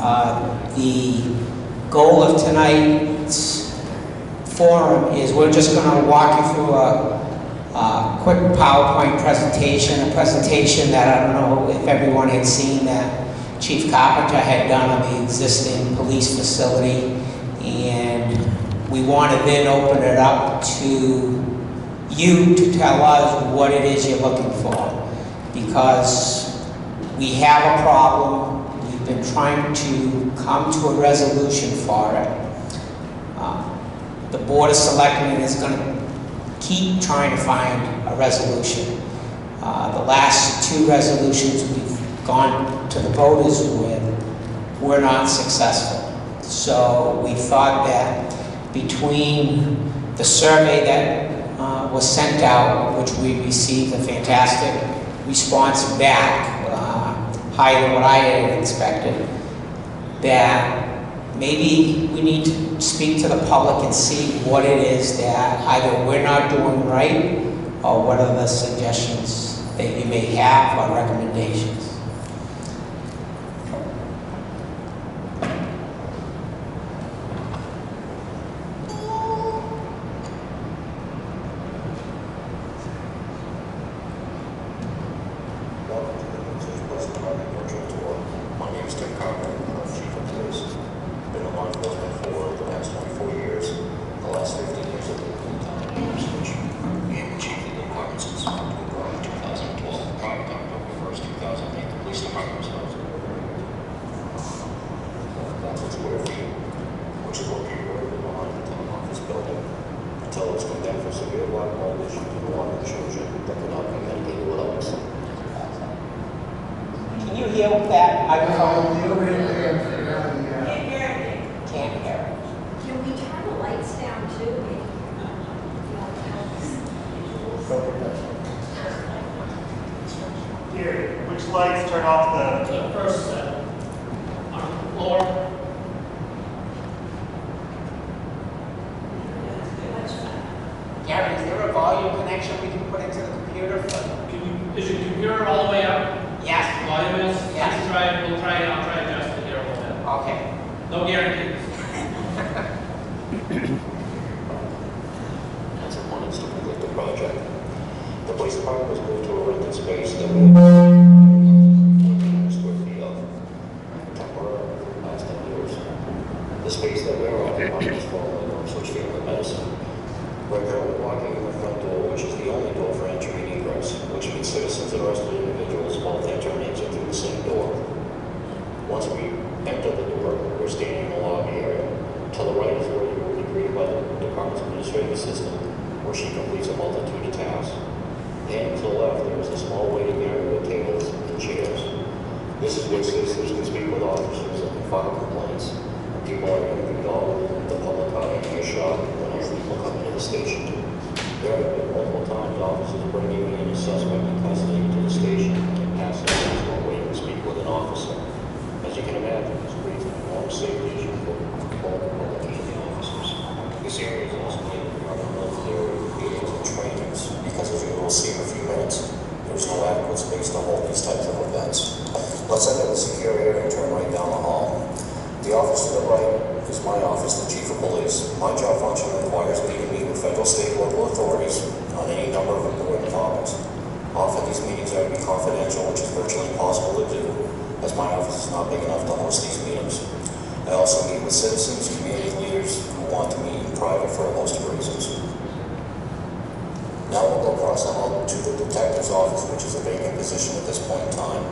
The goal of tonight's forum is we're just going to walk you through a quick PowerPoint presentation, a presentation that I don't know if everyone had seen that Chief Carpenter had done on the existing police facility, and we want to then open it up to you to tell us what it is you're looking for, because we have a problem. We've been trying to come to a resolution for it. The Board of Selectmen is going to keep trying to find a resolution. The last two resolutions we've gone to the voters with were not successful. So we thought that between the survey that was sent out, which we received a fantastic response back, higher than what I had expected, that maybe we need to speak to the public and see what it is that either we're not doing right, or what are the suggestions that you may have or recommendations. Which lights turn off the first set on the floor? Gary, is there a volume connection we can put into the computer? Is your computer all the way up? Yes. Volume is? Yes. We'll try it. I'll try to adjust it here a little bit. Okay. No guarantees. As opponents to complete the project, the police department was moved to a rented space that we had 1,400 square feet of temporary last 10 years. The space that we're occupying is formerly known as Switch Family Medicine. We're currently walking in the front door, which is the only door for entry and egress, which means citizens and the rest of the individuals both enter and exit through the same door. Once we enter the door, we're standing in the lobby area. To the right is where you will be greeted by the department's administrative assistant, where she completes a multitude of tasks. And to the left, there is a small waiting area with tables and chairs. This is where citizens can speak with officers and file complaints. People are interviewed all within the public eye and earshot when other people come into the station. There have been multiple times officers bringing in a suspect in custody to the station and passing through while waiting to speak with an officer. As you can imagine, this creates an enormous safety issue for both the public and the officers. This area is also named for military meetings and trainings, because as you will see in a few minutes, there's no adequate space to hold these types of events. Let's enter the secure area and turn right down the hall. The office to the right is my office, the Chief of Police. My job function requires me to meet with federal, state, and local authorities on any number of important topics. Often these meetings are to be confidential, which is virtually impossible to do, as my office is not big enough to host these meetings. I also meet with citizens, community leaders who want to meet in private for a host of reasons. Now we'll go across the hall to the detective's office, which is a vacant position at this point in time,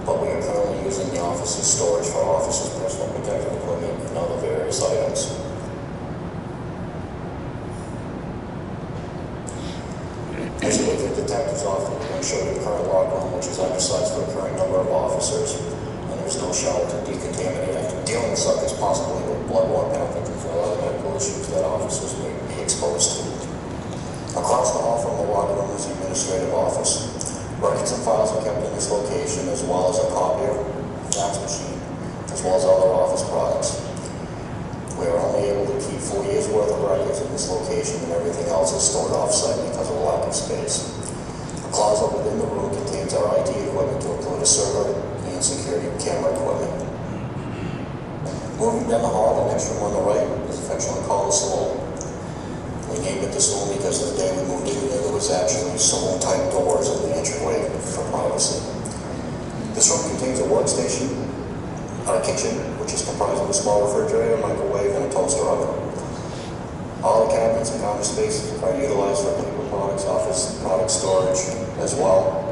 but we are currently using the office's storage for officers' personal protective equipment and other various items. As you look at the detective's office, we're going to show you the current log room, which is undersized for the current number of officers, and there's no shower to decontaminate after dealing with subjects possibly with bloodborne pathogens or other medical issues that officers may be exposed to. Across the hall from the log room is the administrative office. Records and files are kept in this location, as well as a copier, fax machine, as well as other office products. We are only able to keep 4 years' worth of records in this location, and everything else is stored off-site because of a lack of space. A closet within the room contains our IT equipment to include a server and security camera equipment. Moving down the hall, the next room on the right is affectionately called the saloon. We named it the saloon because the day we moved in there was actually saloon-type doors in the entryway for privacy. This room contains a workstation, a kitchen, which is comprised of a small refrigerator, microwave, and a toaster oven. All the cabinets and counter spaces are utilized for paper products, office product storage as well.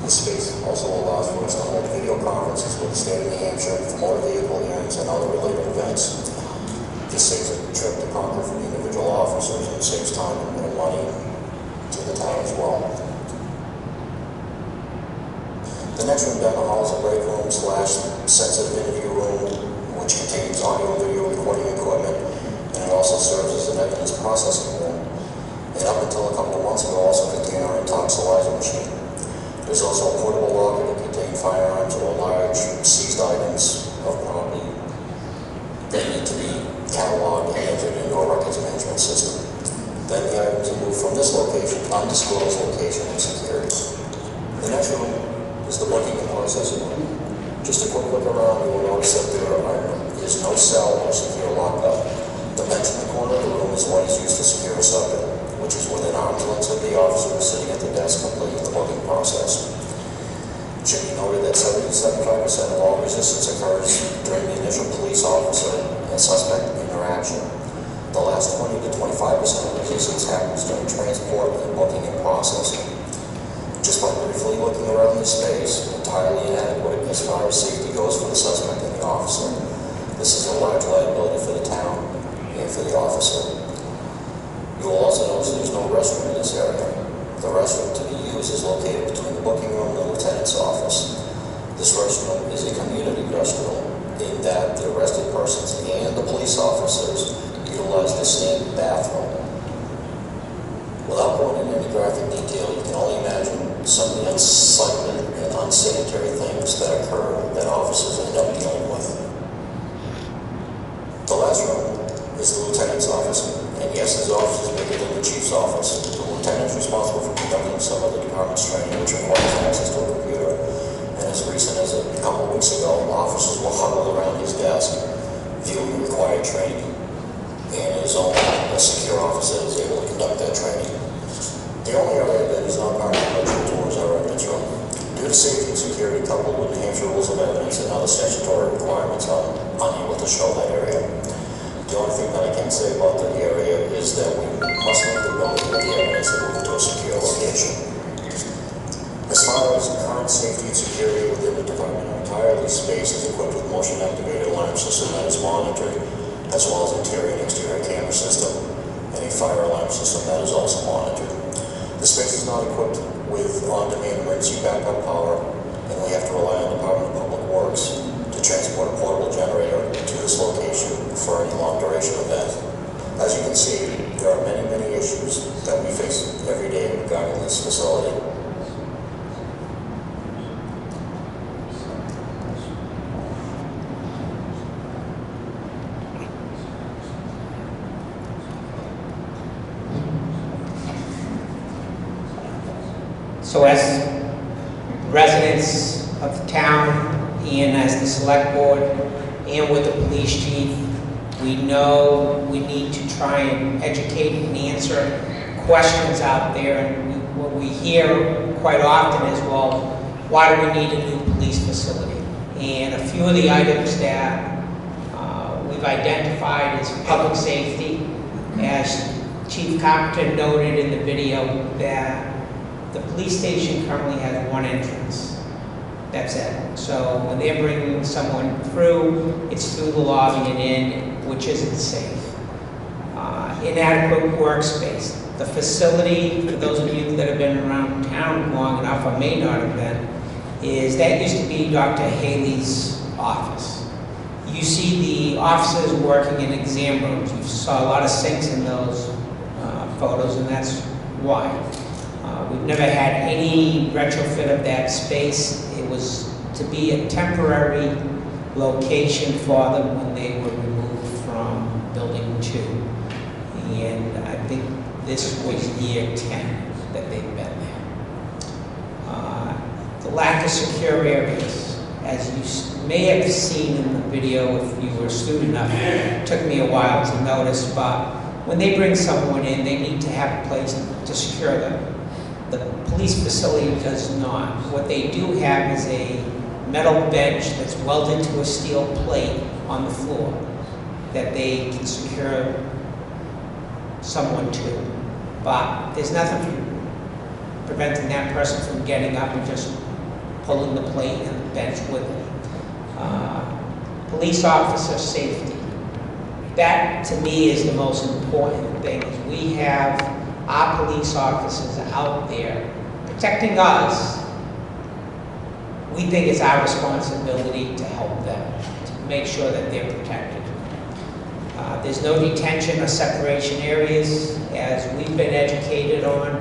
This space also allows for us to hold video conferences with the state of New Hampshire for motor vehicle hearings and other related events. This saves a trip to Concord for the individual officers and saves time and money to the town as well. The next room down the hall is a break room / sensitive interview room, which contains audio and video recording equipment, and it also serves as an evidence processing room. And up until a couple of months ago, also contained our intoxilizer machine. There's also a portable locker that contains firearms or large seized items of property that need to be cataloged and entered into a records management system. Then the items are moved from this location, undisclosed location, and secured. The next room is the booking and processing room. Just a quick look around, you will notice that there is no cell or secure lockup. The bench in the corner of the room is what is used to secure a subject, which is within arm's length of the officer sitting at the desk completing the booking process. It should be noted that 70-75% of all resistance occurs during the initial police officer and suspect interaction. The last 20 to 25% of resistance happens during transport and booking and processing. Just by briefly looking around this space, entirely inadequate as far as safety goes for the suspect and the officer. This is a large liability for the town and for the officer. You will also notice there's no restroom in this area. The restroom to be used is located between the booking room and the lieutenant's office. This restroom is a community restroom in that the arrested persons and the police officers utilize the same bathroom. Without going into any graphic detail, you can only imagine some of the unsightly and unsanitary things that occur that officers end up dealing with. The last room is the lieutenant's office. And yes, his office is bigger than the chief's office. The lieutenant is responsible for conducting some of the department's training, which requires access to a computer. And as recent as a couple of weeks ago, officers were huddled around his desk, viewing required training. And his own secure officer is able to conduct that training. The only area that is not part of the lecture tours are evidence room. Due to safety and security coupled with New Hampshire rules of evidence and other statutory requirements, I'm unable to show that area. The only thing that I can say about the area is that we must leave the building with the evidence and move to a secure location. As far as current safety and security within the department, our entire space is equipped with motion-activated alarm system that is monitored, as well as interior and exterior camera system, and a fire alarm system that is also monitored. The space is not equipped with on-demand emergency backup power, and we have to rely on the Department of Public Works to transport a portable generator to this location for any long-duration event. As you can see, there are many, many issues that we face every day regarding this facility. So as residents of the town and as the select board and with the police chief, we know we need to try and educate and answer questions out there. And what we hear quite often is, well, why do we need a new police facility? And a few of the items that we've identified is public safety. As Chief Carpenter noted in the video, that the police station currently has one entrance. That's it. So when they're bringing someone through, it's through the lobby and in, which isn't safe. Inadequate workspace. The facility, for those of you that have been around town long enough or may not have been, is that used to be Dr. Haley's office. You see the officers working in exam rooms. You saw a lot of sinks in those photos, and that's why. We've never had any retrofit of that space. It was to be a temporary location for them when they were removed from Building 2. And I think this was year 10 that they've been there. The lack of secure areas. as you may have seen in the video, if you were astute enough, it took me a while to notice, but when they bring someone in, they need to have a place to secure them. The police facility does not. What they do have is a metal bench that's welded to a steel plate on the floor that they can secure someone to. But there's nothing preventing that person from getting up and just pulling the plate and the bench with it. Police officer safety. That, to me, is the most important thing. Is we have our police officers out there protecting us. We think it's our responsibility to help them, to make sure that they're protected. There's no detention or separation areas, as we've been educated on,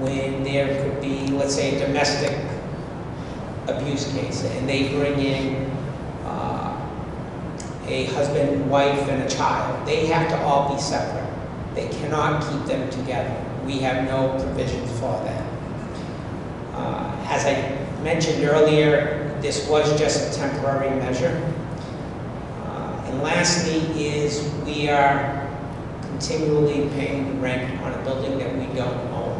when there could be, let's say, a domestic abuse case, and they bring in a husband, wife, and a child. They have to all be separate. They cannot keep them together. We have no provisions for that. As I mentioned earlier, this was just a temporary measure. And lastly is we are continually paying rent on a building that we don't own.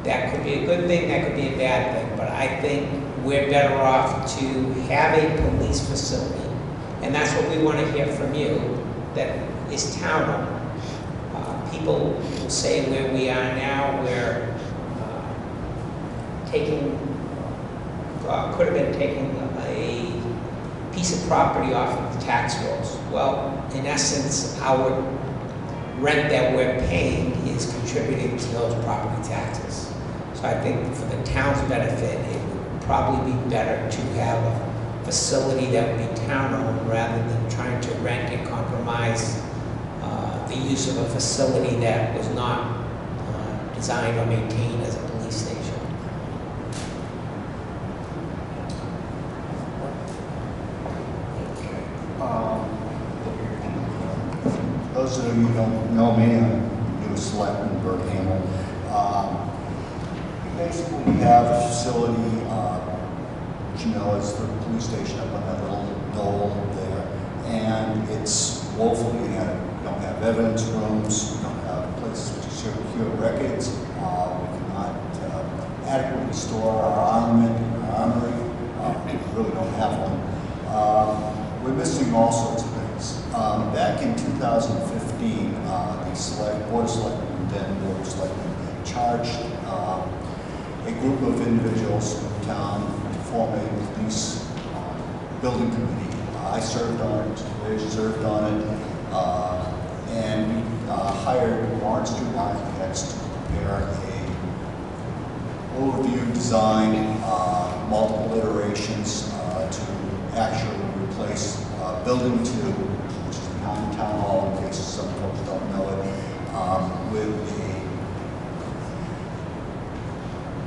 That could be a good thing, that could be a bad thing, but I think we're better off to have a police facility. And that's what we want to hear from you, that is town-owned. People will say where we are now, we're could have been taking a piece of property off of the tax rolls. Well, in essence, our rent that we're paying is contributing to those property taxes. So I think for the town's benefit, it would probably be better to have a facility that would be town-owned rather than trying to rent and compromise the use of a facility that was not designed or maintained as a police station. Those of you who don't know me, I'm new selectman in Burt Hamel. Basically, we have a facility, which you know is the police station up on that little knoll there, and it's woefully inadequate. We don't have evidence rooms, we don't have places to secure records, we cannot adequately store our armament in our armory. We really don't have one. We're missing all sorts of things. Back in 2015, the Board of Selectmen, then Board of Selectmen, charged a group of individuals in town to form a police building committee. I served on it, Ray served on it, and we hired Lawrence Street architects to prepare a overview design, multiple iterations to actually replace Building 2, which is behind Town Hall, in case some folks don't know it, with a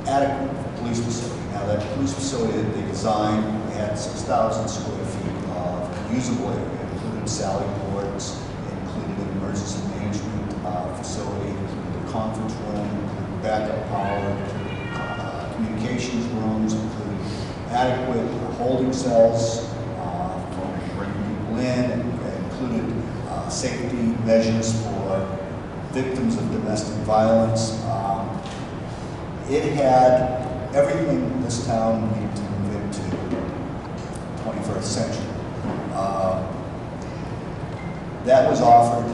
adequate police facility. Now that police facility that they designed had 6,000 square feet of usable area. It included sally ports, it included an emergency management facility, it included a conference room, it included backup power, communications rooms, it included adequate holding cells for bringing people in, and included safety measures for victims of domestic violence. It had everything this town needed to move into the 21st century. That was offered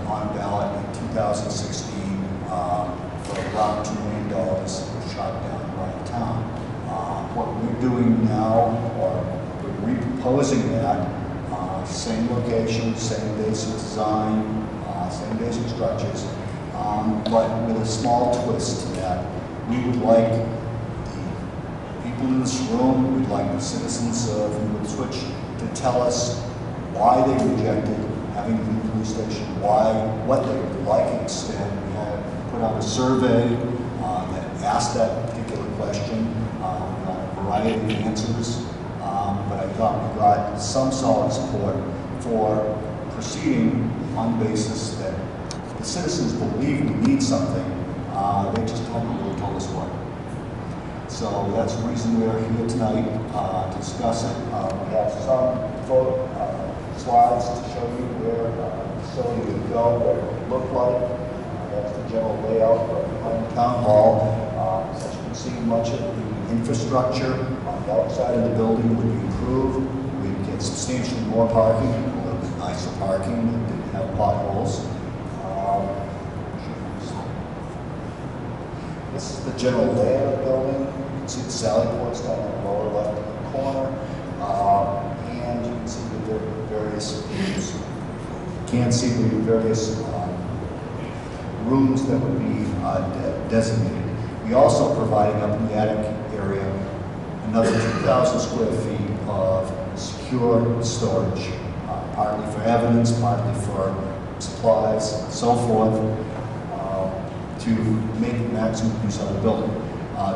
on ballot in 2016 for around $2 million, shot down by the town. What we're doing now, or we're reproposing that, same location, same basic design, same basic structures, but with a small twist to that. We would like the people in this room, we'd like the citizens of Switch to tell us why they rejected having a new police station, what they would like instead. We had put out a survey that asked that particular question. We got a variety of answers, but I thought we got some solid support for proceeding on the basis that the citizens believe we need something. They just haven't really told us what. So that's the reason we're here tonight to discuss it. We have some slides to show you where the facility would go, what it would look like. That's the general layout behind the town hall. As you can see, much of the infrastructure on the outside of the building would be improved. We'd get substantially more parking, a little bit nicer parking that didn't have potholes. This is the general layout of the building. You can see the sally ports down in the lower left corner. And you can see the various rooms that would be designated. We also providing up in the attic area another 2,000 square feet of secure storage, partly for evidence, partly for supplies, and so forth, to make maximum use of the building.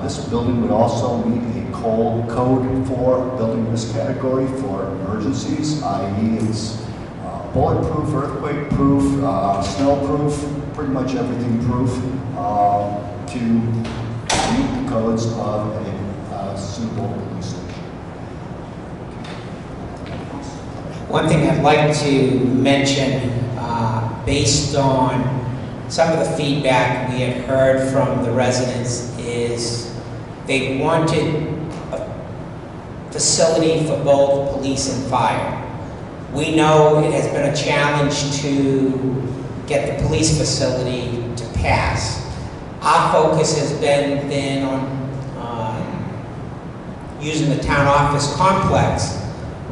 This building would also meet a code for building this category for emergencies, i.e. it's bulletproof, earthquake-proof, snow-proof, pretty much everything proof, to meet the codes of a suitable police station. One thing I'd like to mention, based on some of the feedback we had heard from the residents, is they wanted a facility for both police and fire. We know it has been a challenge to get the police facility to pass. Our focus has been then on using the town office complex,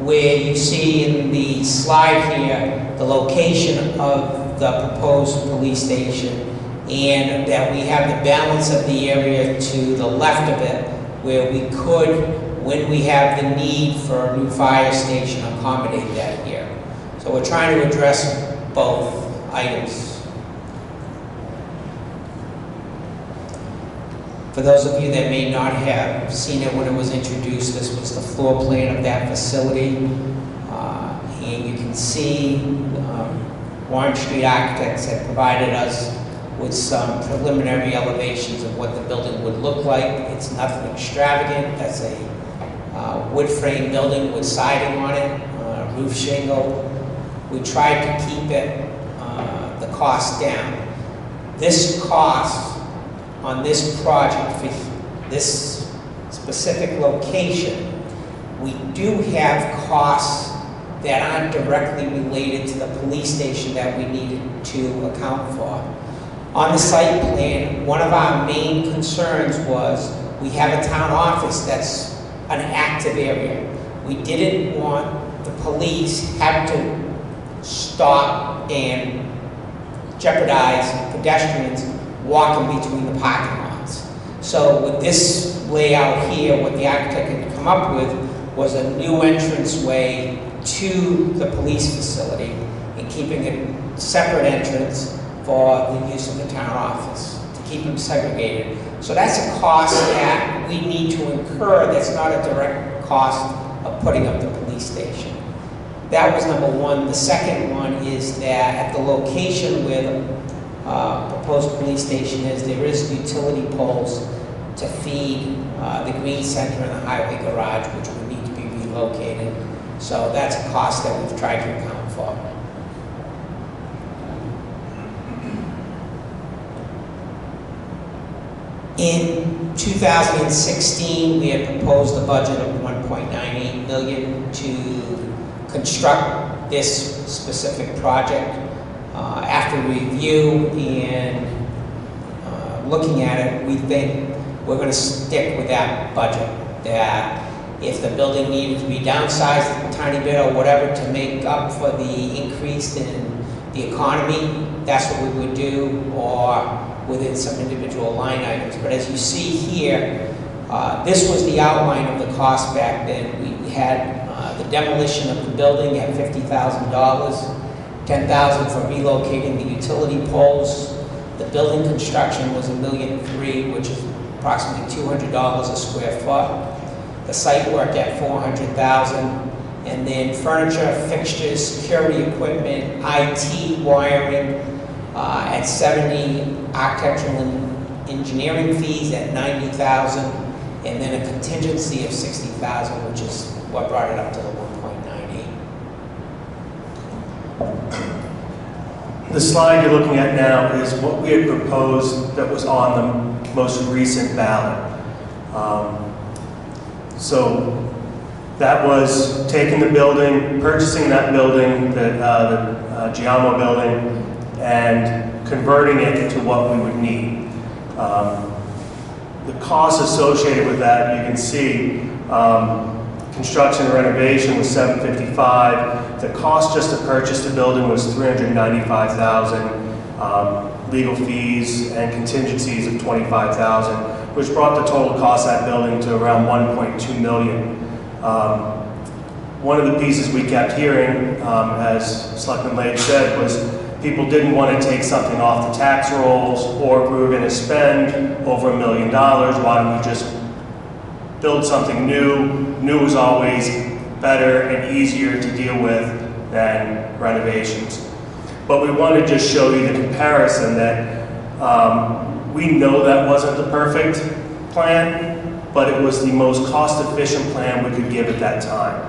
where you see in the slide here the location of the proposed police station, and that we have the balance of the area to the left of it, where we could, when we have the need for a new fire station, accommodate that here. So we're trying to address both items. For those of you that may not have seen it when it was introduced, this was the floor plan of that facility. And you can see Warren Street Architects had provided us with some preliminary elevations of what the building would look like. It's nothing extravagant. That's a wood frame building with siding on it, roof shingle. We tried to keep it, the cost down. This cost on this project for this specific location, we do have costs that aren't directly related to the police station that we needed to account for. On the site plan, one of our main concerns was we have a town office that's an active area. We didn't want the police have to stop and jeopardize pedestrians walking between the parking lots. So with this layout here, what the architect had come up with was a new entranceway to the police facility and keeping a separate entrance for the use of the town office, to keep them segregated. So that's a cost that we need to incur that's not a direct cost of putting up the police station. That was number one. The second one is that at the location where the proposed police station is, there is utility poles to feed the Green Center and the highway garage, which would need to be relocated. So that's a cost that we've tried to account for. In 2016, we had proposed a budget of $1.98 million to construct this specific project. After review and looking at it, we think we're going to stick with that budget. That if the building needed to be downsized a tiny bit or whatever to make up for the increase in the economy, that's what we would do, or within some individual line items. But as you see here, this was the outline of the cost back then. We had the demolition of the building at $50,000, $10,000 for relocating the utility poles. The building construction was $1.3 million, which is approximately $200 a square foot. The site work at $400,000, and then furniture, fixtures, security equipment, IT, wiring at $70,000, architectural and engineering fees at $90,000, and then a contingency of $60,000, which is what brought it up to the 1.98. The slide you're looking at now is what we had proposed that was on the most recent ballot. So that was taking the building, purchasing that building, the Giamo building, and converting it to what we would need. The costs associated with that, you can see, construction and renovation was $755,000. The cost just to purchase the building was $395,000. Legal fees and contingencies of $25,000, which brought the total cost of that building to around $1.2 million. One of the pieces we kept hearing, as Selectman Lade said, was people didn't want to take something off the tax rolls, or if we were going to spend over $1 million, why don't we just build something new? New is always better and easier to deal with than renovations. But we want to just show you the comparison that we know that wasn't the perfect plan, but it was the most cost-efficient plan we could give at that time.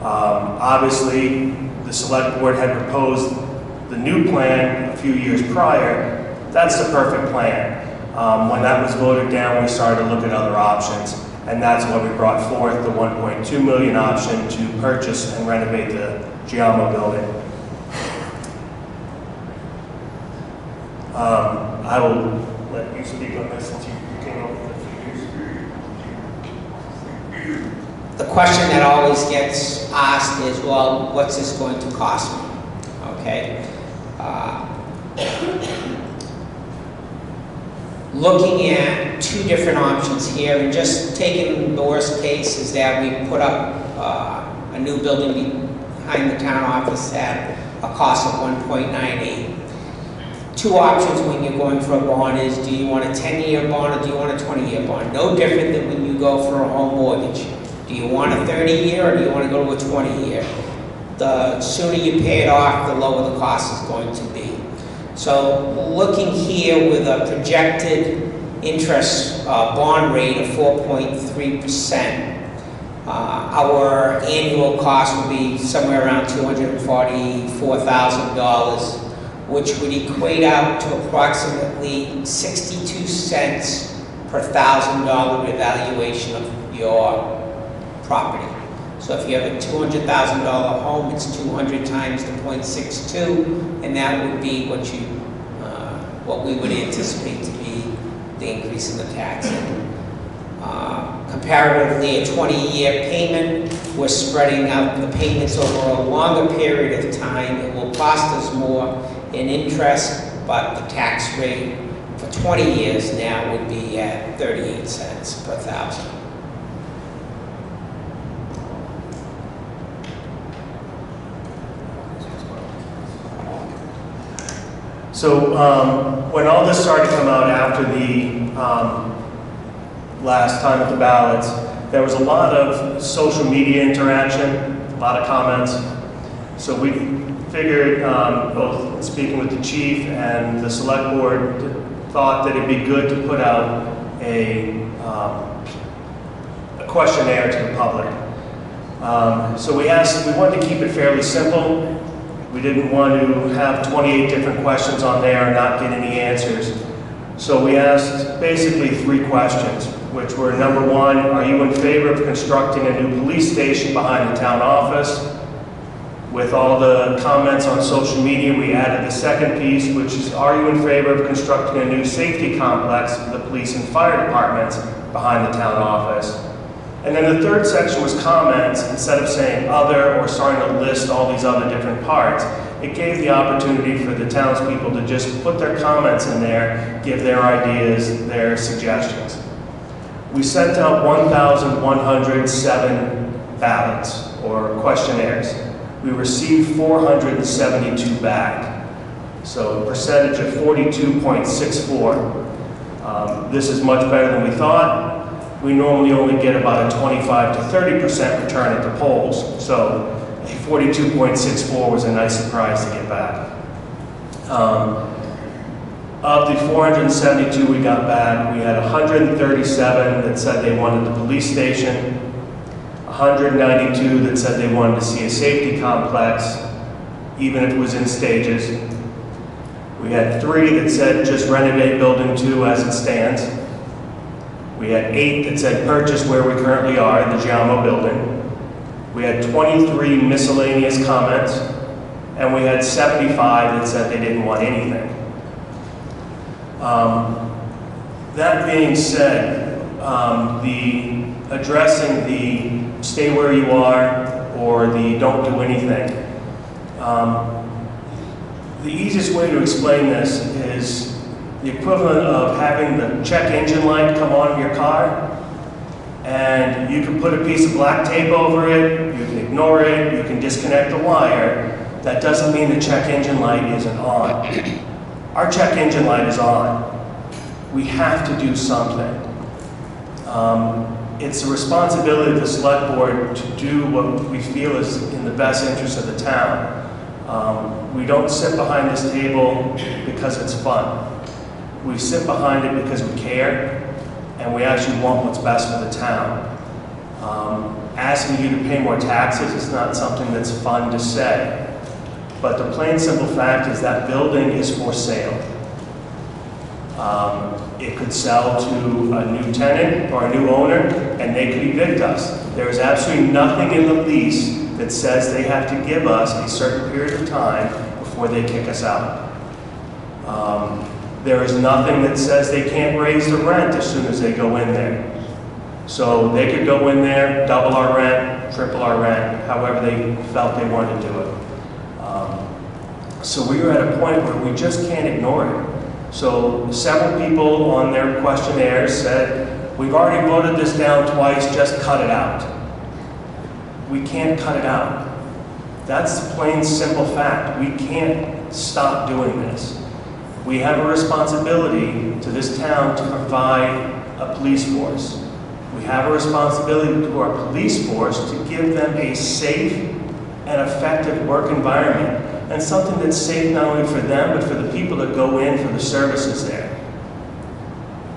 Obviously, the select board had proposed the new plan a few years prior. That's the perfect plan. When that was voted down, we started to look at other options, and that's why we brought forth the $1.2 million option to purchase and renovate the Giamo building. I will let you speak on this since you came up with the figures. The question that always gets asked is, well, what's this going to cost me? Okay. Looking at two different options here, and just taking the worst case is that we put up a new building behind the town office at a cost of 1.98. Two options when you're going for a bond is, do you want a 10-year bond or do you want a 20-year bond? No different than when you go for a home mortgage. Do you want a 30-year or do you want to go to a 20-year? The sooner you pay it off, the lower the cost is going to be. So looking here with a projected interest bond rate of 4.3%, our annual cost would be somewhere around $244,000, which would equate out to approximately 62 cents per $1,000 evaluation of your property. So if you have a $200,000 home, it's 200 times the 0.62, and that would be what we would anticipate to be the increase in the tax. Comparatively, a 20-year payment, we're spreading out the payments over a longer period of time. It will cost us more in interest, but the tax rate for 20 years now would be at 38 cents per thousand. So when all this started to come out after the last time at the ballots, there was a lot of social media interaction, a lot of comments. So we figured, both speaking with the chief and the select board, thought that it'd be good to put out a questionnaire to the public. So we wanted to keep it fairly simple. We didn't want to have 28 different questions on there and not get any answers. So we asked basically 3 questions, which were, number 1, are you in favor of constructing a new police station behind the town office? With all the comments on social media, we added the second piece, which is, are you in favor of constructing a new safety complex for the police and fire departments behind the town office? And then the third section was comments. Instead of saying other or starting to list all these other different parts, it gave the opportunity for the townspeople to just put their comments in there, give their ideas, their suggestions. We sent out 1,107 ballots or questionnaires. We received 472 back, so a percentage of 42.64. This is much better than we thought. We normally only get about a 25 to 30% return at the polls, so a 42.64 was a nice surprise to get back. Of the 472 we got back, we had 137 that said they wanted the police station, 192 that said they wanted to see a safety complex, even if it was in stages. We had 3 that said just renovate building 2 as it stands. We had 8 that said purchase where we currently are in the Giamo building. We had 23 miscellaneous comments, and we had 75 that said they didn't want anything. That being said, the addressing the stay where you are or the don't do anything, the easiest way to explain this is the equivalent of having the check engine light come on in your car, and you can put a piece of black tape over it, you can ignore it, you can disconnect the wire. That doesn't mean the check engine light isn't on. Our check engine light is on. We have to do something. It's the responsibility of the select board to do what we feel is in the best interest of the town. We don't sit behind this table because it's fun. We sit behind it because we care, and we actually want what's best for the town. Asking you to pay more taxes is not something that's fun to say. But the plain simple fact is that building is for sale. It could sell to a new tenant or a new owner, and they could evict us. There is absolutely nothing in the lease that says they have to give us a certain period of time before they kick us out. There is nothing that says they can't raise the rent as soon as they go in there. So they could go in there, double our rent, triple our rent, however they felt they wanted to do it. So we were at a point where we just can't ignore it. So several people on their questionnaires said, we've already voted this down twice, just cut it out. We can't cut it out. That's the plain simple fact. We can't stop doing this. We have a responsibility to this town to provide a police force. We have a responsibility to our police force to give them a safe and effective work environment, and something that's safe not only for them, but for the people that go in for the services there.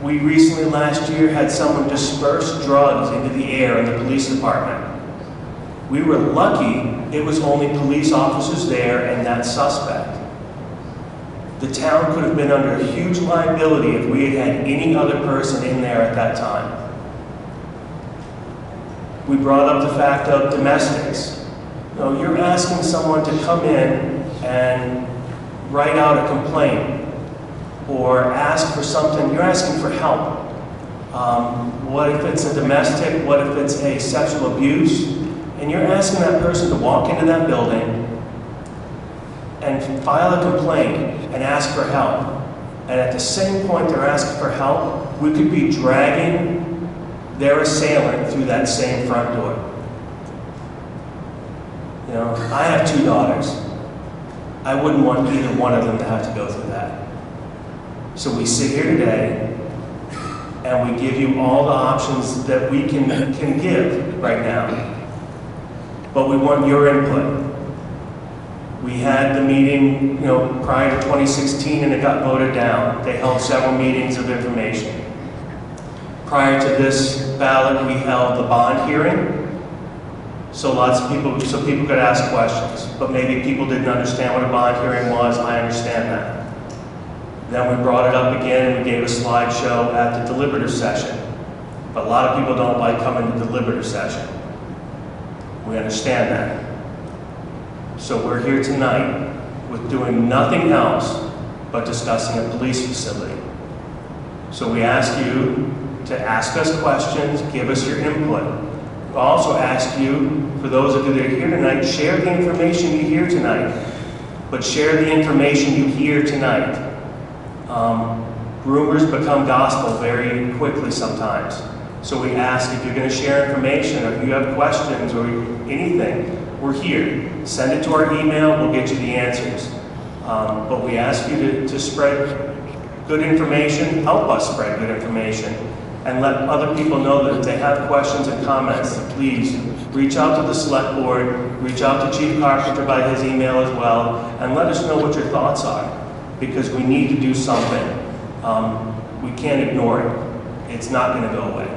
We recently, last year, had someone disperse drugs into the air in the police department. We were lucky it was only police officers there and that suspect. The town could have been under a huge liability if we had had any other person in there at that time. We brought up the fact of domestics. You know, you're asking someone to come in and write out a complaint or ask for something. You're asking for help. What if it's a domestic? What if it's a sexual abuse? And you're asking that person to walk into that building and file a complaint and ask for help. And at the same point they're asking for help, we could be dragging their assailant through that same front door. You know, I have 2 daughters. I wouldn't want either one of them to have to go through that. So we sit here today and we give you all the options that we can give right now. But we want your input. We had the meeting, you know, prior to 2016 and it got voted down. They held several meetings of information. Prior to this ballot, we held the bond hearing. So so people could ask questions, but maybe people didn't understand what a bond hearing was. I understand that. Then we brought it up again and we gave a slideshow at the deliberative session. But a lot of people don't like coming to deliberative session. We understand that. So we're here tonight with doing nothing else but discussing a police facility. So we ask you to ask us questions, give us your input. We also ask you, for those of you that are here tonight, share the information you hear tonight, but share the information you hear tonight. Rumors become gospel very quickly sometimes. So we ask, if you're going to share information, or if you have questions or anything, we're here. Send it to our email, we'll get you the answers. But we ask you to spread good information, help us spread good information, and let other people know that if they have questions and comments, please reach out to the select board, reach out to Chief Carpenter by his email as well, and let us know what your thoughts are. because we need to do something. We can't ignore it. It's not going to go away.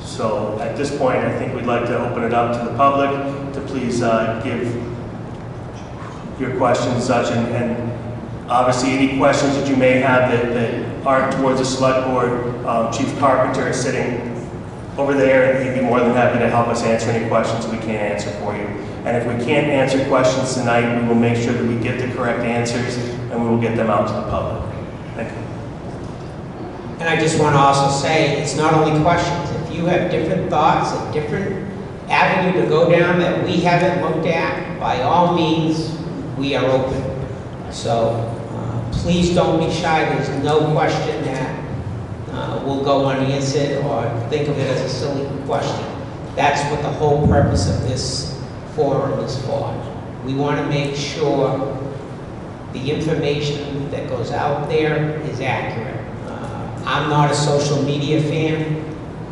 So at this point, I think we'd like to open it up to the public to please give your questions and such, and obviously any questions that you may have that aren't towards the select board. Chief Carpenter is sitting over there, and he'd be more than happy to help us answer any questions we can't answer for you. And if we can't answer questions tonight, we will make sure that we get the correct answers, and we will get them out to the public. Thank you. And I just want to also say, it's not only questions. If you have different thoughts, a different avenue to go down that we haven't looked at, by all means, we are open. So please don't be shy. There's no question that will go unanswered or think of it as a silly question. That's what the whole purpose of this forum is for. We want to make sure the information that goes out there is accurate. I'm not a social media fan.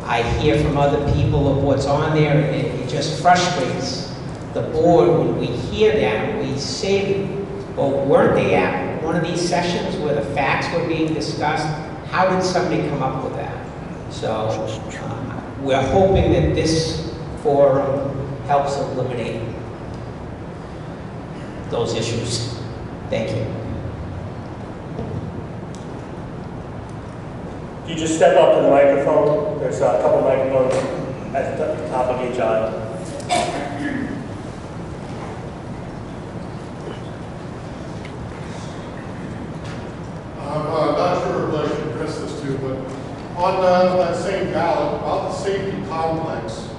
I hear from other people of what's on there, and it just frustrates the board when we hear that. We say, well, weren't they at one of these sessions where the facts were being discussed? How did somebody come up with that? So we're hoping that this forum helps eliminate those issues. Thank you. You just step up to the microphone. There's a couple microphones at the top of each aisle. I'm not sure if I should address this to, but on that same ballot about the safety complex,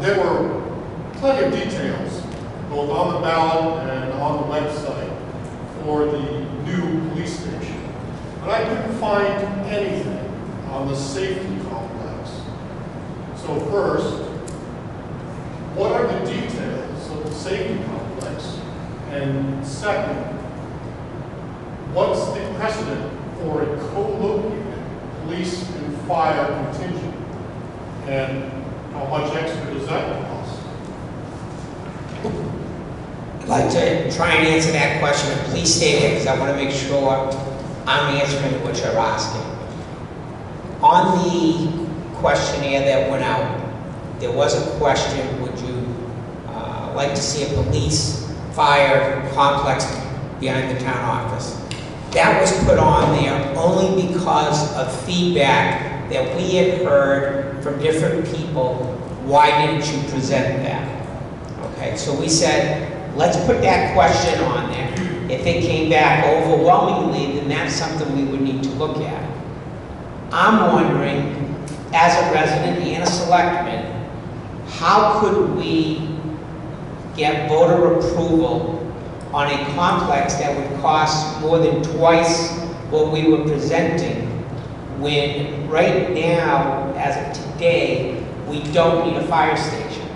there were plenty of details, both on the ballot and on the website, for the new police station. But I couldn't find anything on the safety complex. So first, what are the details of the safety complex? And second, what's the precedent for a co-located police and fire contingent? And how much extra does that cost? I'd like to try and answer that question, and please stay there because I want to make sure I'm answering what you're asking. On the questionnaire that went out, there was a question, would you like to see a police fire complex behind the town office? That was put on there only because of feedback that we had heard from different people. Why didn't you present that? Okay, so we said, let's put that question on there. If it came back overwhelmingly, then that's something we would need to look at. I'm wondering, as a resident and a selectman, how could we get voter approval on a complex that would cost more than twice what we were presenting, when right now, as of today, we don't need a fire station.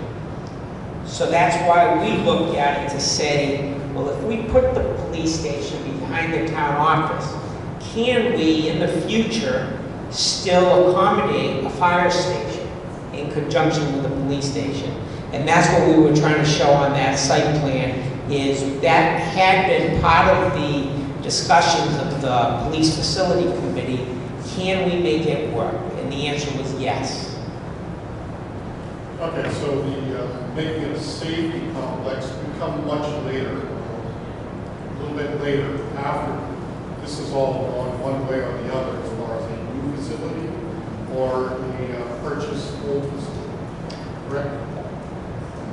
So that's why we looked at it to say, well, if we put the police station behind the town office, can we, in the future, still accommodate a fire station in conjunction with the police station? And that's what we were trying to show on that site plan, is that had been part of the discussions of the police facility committee. Can we make it work? And the answer was yes. Okay, so the making it a safety complex would come much later, a little bit later, after this is all gone one way or the other, as far as a new facility or a purchased old facility, correct?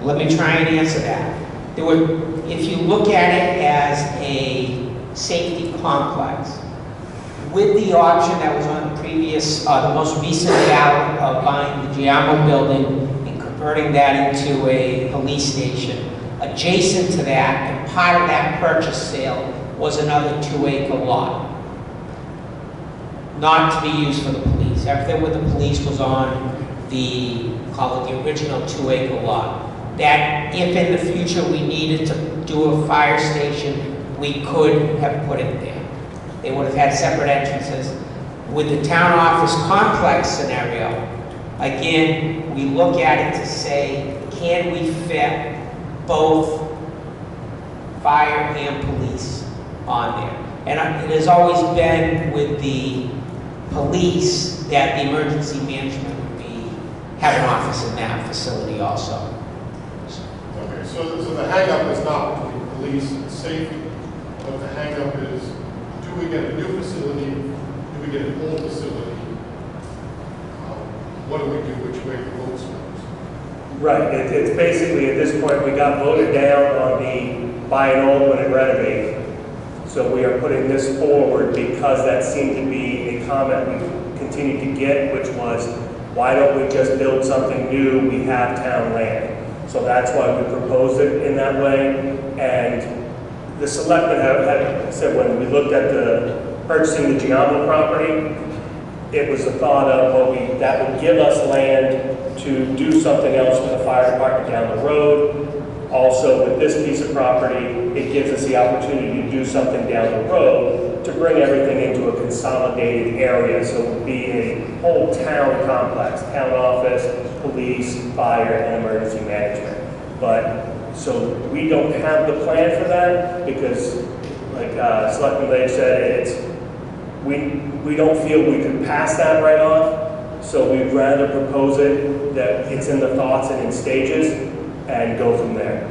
Let me try and answer that. There were, if you look at it as a safety complex, with the option that was on the previous, the most recent ballot of buying the Giamo building and converting that into a police station, adjacent to that, and part of that purchase sale was another 2-acre lot, not to be used for the police. Everything with the police was on the, call it the original 2-acre lot. That if in the future we needed to do a fire station, we could have put it there. They would have had separate entrances. With the town office complex scenario, again, we look at it to say, can we fit both fire and police on there? And it has always been with the police that the emergency management would have an office in that facility also. Okay, so the hang-up is not between police and safety, but the hang-up is, do we get a new facility? Do we get an old facility? What do we do? Which way the vote swings? Right, it's basically, at this point, we got voted down on the buy an old one and renovate. So we are putting this forward because that seemed to be a comment we continued to get, which was, why don't we just build something new? We have town land. So that's why we proposed it in that way. And the selectmen have said when we looked at purchasing the Giamma property, it was the thought of, well, that would give us land to do something else for the fire department down the road. Also, with this piece of property, it gives us the opportunity to do something down the road to bring everything into a consolidated area. So it would be a whole town complex, town office, police, fire, and emergency management. But, so we don't have the plan for that because, like Selectman Lake said, we don't feel we could pass that right off. So we'd rather propose it that it's in the thoughts and in stages and go from there.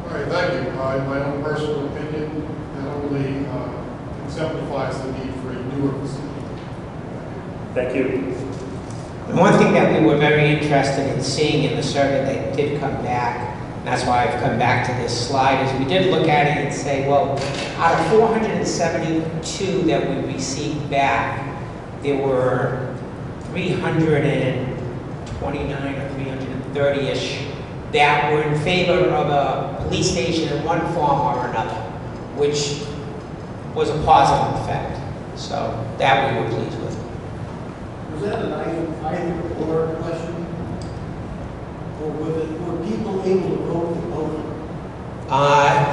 All right, thank you. In my own personal opinion, that only exemplifies the need for a newer facility. Thank you. And one thing that we were very interested in seeing in the survey that did come back, and that's why I've come back to this slide, is we did look at it and say, well, out of 472 that we received back, there were 329 or 330-ish that were in favor of a police station in one form or another, which was a positive effect. So that we were pleased with. Was that an either or question? Or were people able to vote for both?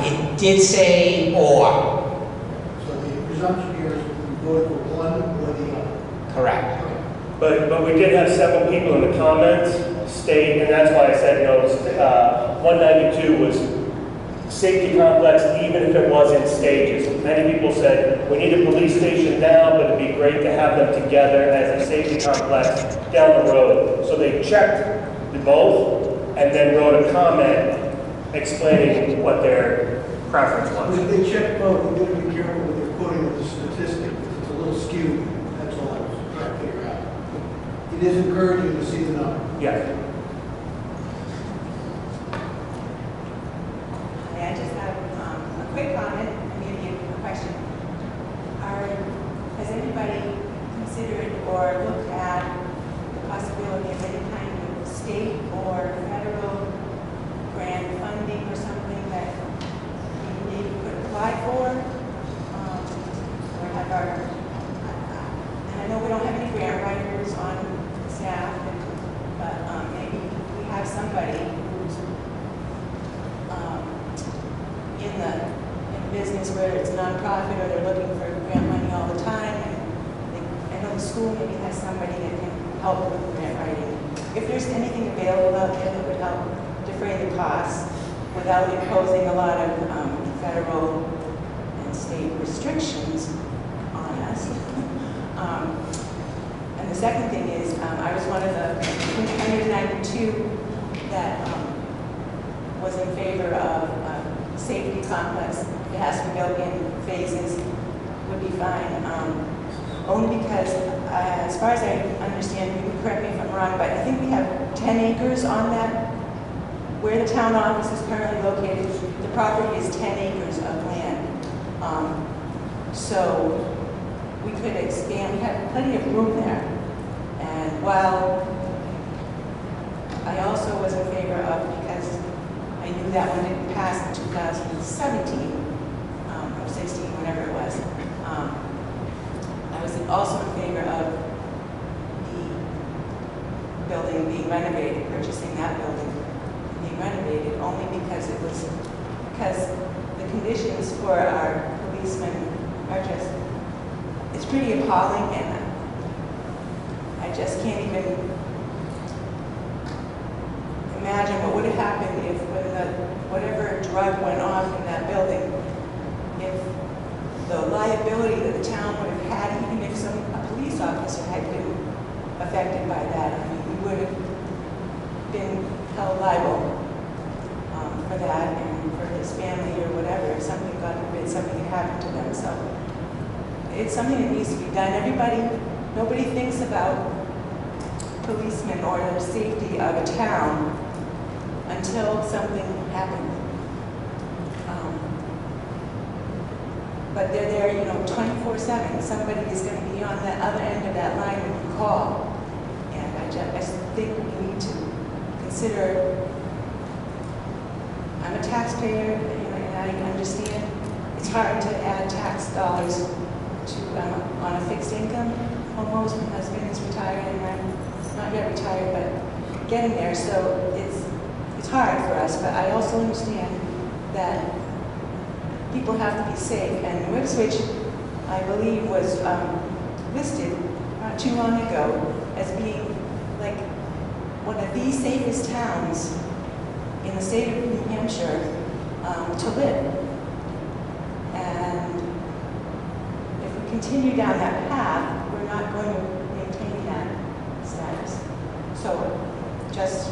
It did say or. So the presumption here is you voted for one or the other. Correct. But we did have several people in the comments state, and that's why I said, 192 was safety complex, even if it was in stages. Many people said, we need a police station now, but it'd be great to have them together as a safety complex down the road. So they checked the both, and then wrote a comment explaining what their preference was. If they check both, you got to be careful with your quoting of the statistic. It's a little skewed. That's all I was trying to figure out. It is encouraging to see the number. Yeah. I just have a quick comment and maybe a question. Has anybody considered or looked at the possibility of any kind of state or federal grant funding or something that we maybe could apply for? Or have and I know we don't have any grant writers on staff, but maybe we have somebody who's in the business where it's nonprofit or they're looking for grant money all the time. And I know the school maybe has somebody that can help with grant writing. If there's anything available out there that would help defray the costs without imposing a lot of federal and state restrictions on us. And the second thing is, I was one of the 192 that was in favor of safety complex. It has to be built in phases, would be fine. Only because, as far as I understand, you can correct me if I'm wrong, but I think we have 10 acres on that. Where the town office is currently located, the property is 10 acres of land. So we could expand, we have plenty of room there. And while I also was in favor of, because I knew that one didn't pass in 2017, or 16, whatever it was. I was also in favor of the building being renovated, purchasing that building being renovated, only because the conditions for our policemen are just, it's pretty appalling, and I just can't even imagine what would have happened if, when whatever drug went off in that building, if the liability that the town would have had even if a police officer had been affected by that. I mean, we would have been held liable for that and for his family or whatever, if something, God forbid, something had happened to them. So it's something that needs to be done. Nobody thinks about policemen or the safety of a town until something happens. But they're there, 24/7. Somebody is going to be on the other end of that line when you call. And I just think we need to consider, I'm a taxpayer, and I understand it's hard to add tax dollars to on a fixed income. Almost, my husband is retired and I'm not yet retired, but getting there. So it's hard for us, but I also understand that people have to be safe. And Ipswich, I believe, was listed not too long ago as being like one of the safest towns in the state of New Hampshire to live. And if we continue down that path, we're not going to maintain that status. So just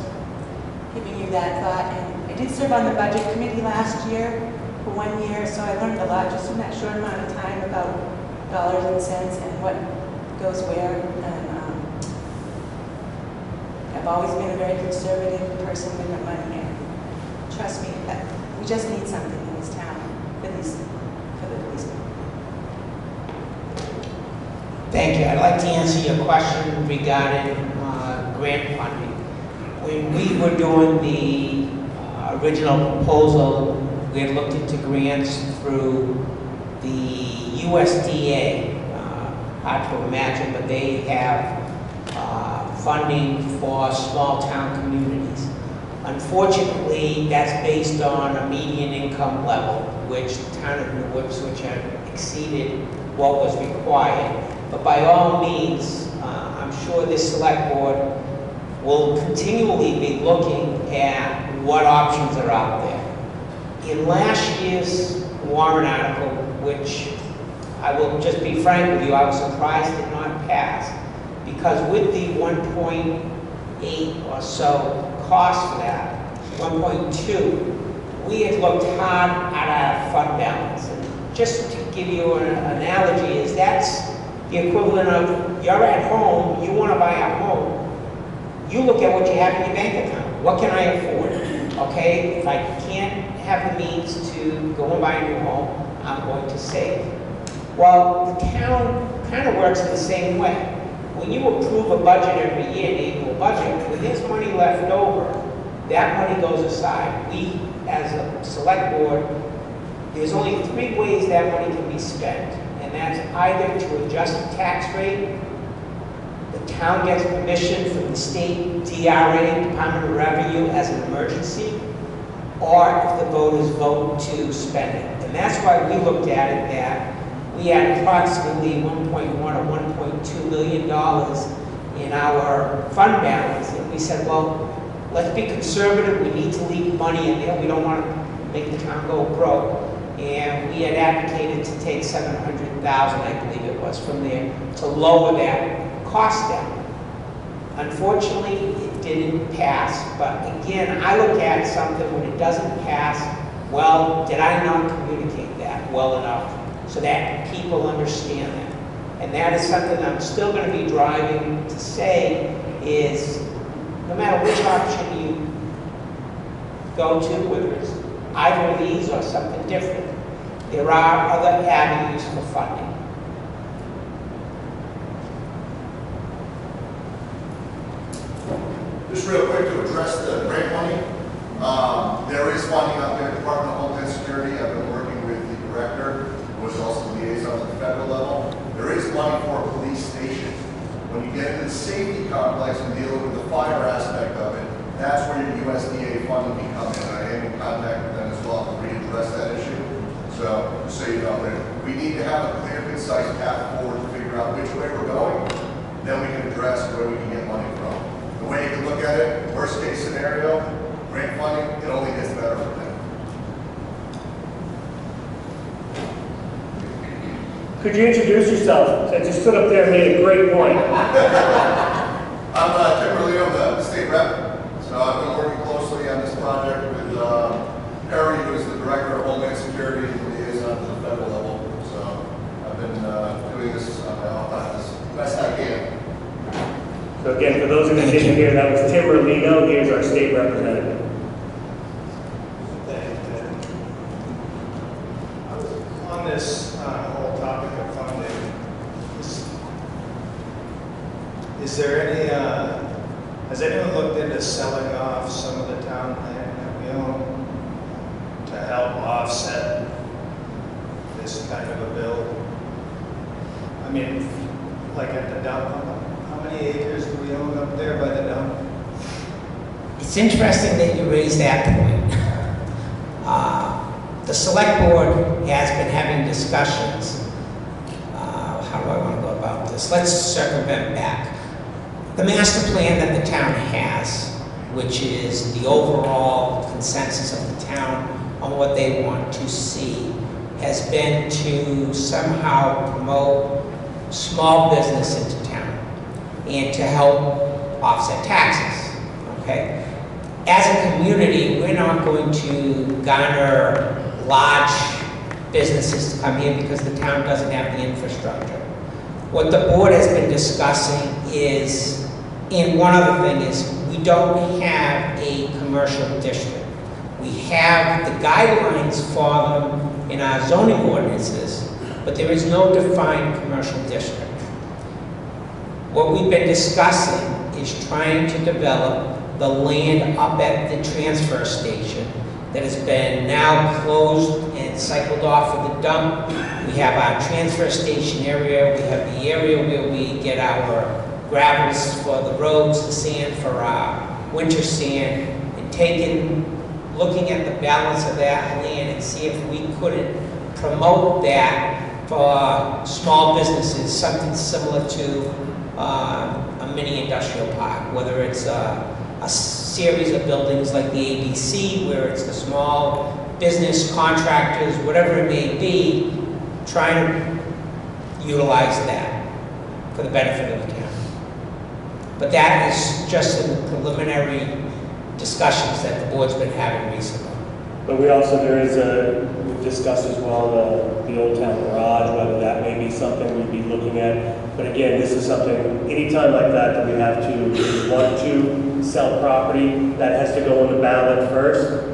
giving you that thought. And I did serve on the budget committee last year for 1 year, so I learned a lot just in that short amount of time about dollars and cents and what goes where. And I've always been a very conservative person with the money. And trust me, we just need something in this town for the policemen. Thank you. I'd like to answer your question regarding grant funding. When we were doing the original proposal, we had looked into grants through the USDA. Hard to imagine, but they have funding for small town communities. Unfortunately, that's based on a median income level, which the town of New Ipswich had exceeded what was required. But by all means, I'm sure this select board will continually be looking at what options are out there. In last year's warrant article, which I will just be frank with you, I was surprised did not pass, because with the 1.8 or so cost for that, 1.2, we had looked hard at our fund balance. And just to give you an analogy, is that's the equivalent of you're at home, you want to buy a home, you look at what you have in your bank account. What can I afford? Okay, if I can't have the means to go and buy a new home, I'm going to save. Well, the town kind of works in the same way. When you approve a budget every year, an annual budget, when there's money left over, that money goes aside. We, as a select board, there's only 3 ways that money can be spent. And that's either to adjust the tax rate, the town gets permission from the state DRA, Department of Revenue, as an emergency, or if the voters vote to spend it. And that's why we looked at it that we had approximately $1.1 or $1.2 million in our fund balance. And we said, well, let's be conservative. We need to leave money in there. We don't want to make the town go broke. And we had advocated to take $700,000, I believe it was, from there to lower that cost down. Unfortunately, it didn't pass. But again, I look at something when it doesn't pass, well, did I not communicate that well enough so that people understand that? And that is something I'm still going to be driving to say is, no matter which option you go to, whether it's either of these or something different, there are other avenues for funding. Just real quick to address the grant money. There is funding out there, Department of Homeland Security. I've been working with the director, who is also the liaison at the federal level. There is money for a police station. When you get into the safety complex and dealing with the fire aspect of it, that's where your USDA funding can come in. I am in contact with them as well to readdress that issue. So, just so you know, we need to have a clear, concise path forward to figure out which way we're going. Then we can address where we can get money from. The way you can look at it, worst case scenario, grant funding, it only gets better from there. Could you introduce yourself, since you stood up there and made a great point? I'm Tim Berlino, the state rep. So I've been working closely on this project with Harry, who is the Director of Homeland Security and liaison to the federal level. So I've been doing this on my own time as best I can. So again, for those of you who didn't hear, that was Tim Berlino. He is our state representative. On this whole topic of funding, is there any, has anyone looked into selling off some of the town land that we own to help offset this kind of a bill? I mean, like at the dump, how many acres do we own up there by the dump? It's interesting that you raised that point. The select board has been having discussions. How do I want to go about this? Let's circumvent back. The master plan that the town has, which is the overall consensus of the town on what they want to see, has been to somehow promote small business into town and to help offset taxes, okay? As a community, we're not going to garner large businesses to come here because the town doesn't have the infrastructure. What the board has been discussing is, and one other thing is, we don't have a commercial district. We have the guidelines for them in our zoning ordinances, but there is no defined commercial district. What we've been discussing is trying to develop the land up at the transfer station that has been now closed and cycled off of the dump. We have our transfer station area, we have the area where we get our gravels for the roads, the sand for our winter sand, and looking at the balance of that land and see if we couldn't promote that for small businesses, something similar to a mini industrial park, whether it's a series of buildings like the ABC, where it's the small business contractors, whatever it may be, trying to utilize that for the benefit of the town. But that is just in the preliminary discussions that the board's been having recently. But we also, we've discussed as well the Old Town Garage, whether that may be something we'd be looking at. But again, this is something, anytime like that we have to, if we want to sell property, that has to go on the ballot first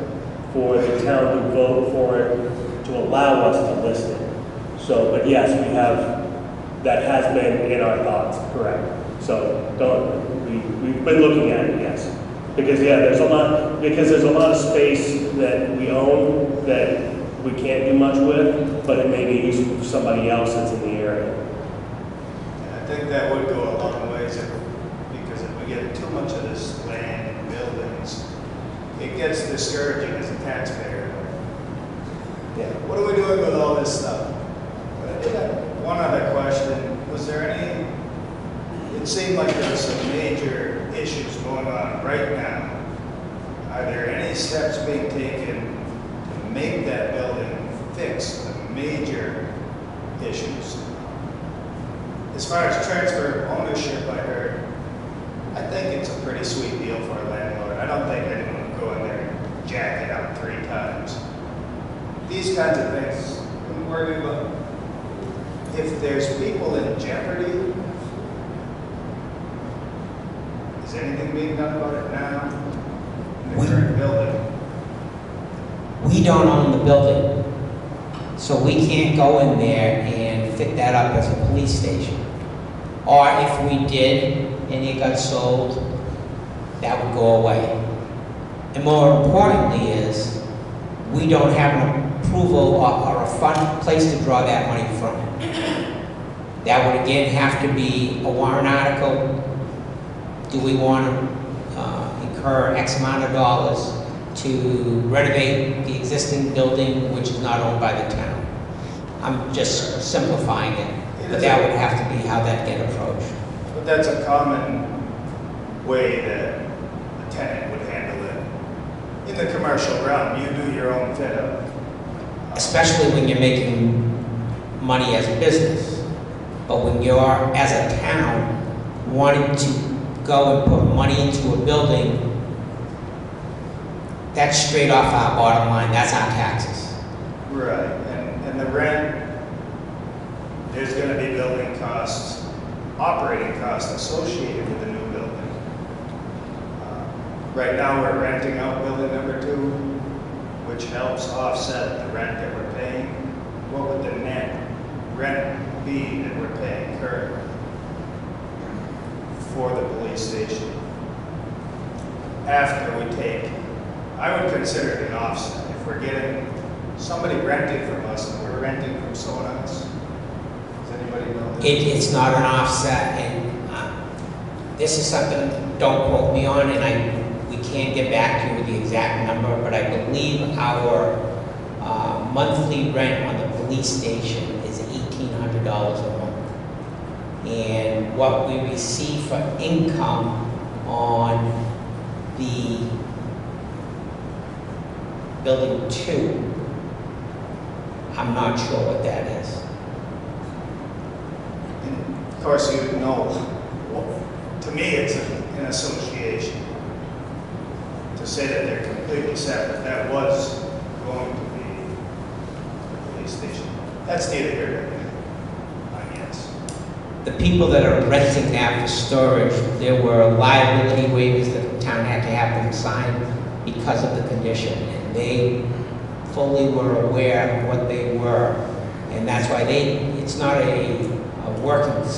for the town to vote for it, to allow us to list it. So, but yes, that has been in our thoughts, correct. So we've been looking at it, yes. Because yeah, there's a lot of space that we own that we can't do much with, but it may be useful for somebody else that's in the area. I think that would go a long ways because if we get too much of this land and buildings, it gets discouraging as a taxpayer. Yeah. What are we doing with all this stuff? But I did have one other question. Was there any, it seemed like there were some major issues going on right now. Are there any steps being taken to make that building fix the major issues? As far as transfer of ownership, I heard, I think it's a pretty sweet deal for a landlord. I don't think anyone would go in there and jack it up 3 times. These kinds of things, I'm worried about. If there's people in jeopardy, is anything being done about it now in the current building? We don't own the building, so we can't go in there and fit that up as a police station. Or if we did and it got sold, that would go away. And more importantly is, we don't have an approval or a fund place to draw that money from. That would again have to be a warrant article. Do we want to incur X amount of dollars to renovate the existing building which is not owned by the town? I'm just simplifying it, but that would have to be how that get approached. But that's a common way that a tenant would handle it. In the commercial realm, you do your own fit up. Especially when you're making money as a business. But when you're, as a town, wanting to go and put money into a building, that's straight off our bottom line, that's our taxes. Right, and the rent, there's gonna be building costs, operating costs associated with the new building. Right now, we're renting out building number 2, which helps offset the rent that we're paying. What would the net rent be that we're paying currently for the police station? After we take, I would consider it an offset. If we're getting somebody renting from us and we're renting from someone else, does anybody know that? It's not an offset, and this is something, don't quote me on, and we can't get back to you with the exact number, but I believe our monthly rent on the police station is $1,800 a month. And what we receive for income on the building 2, I'm not sure what that is. And of course, you know, well, to me, it's an association. To say that they're completely separate, that was going to be the police station. That's neither here nor there, I guess. The people that are renting that for storage, there were liability waivers that the town had to have them sign because of the condition, and they fully were aware of what they were, and that's why it's not a working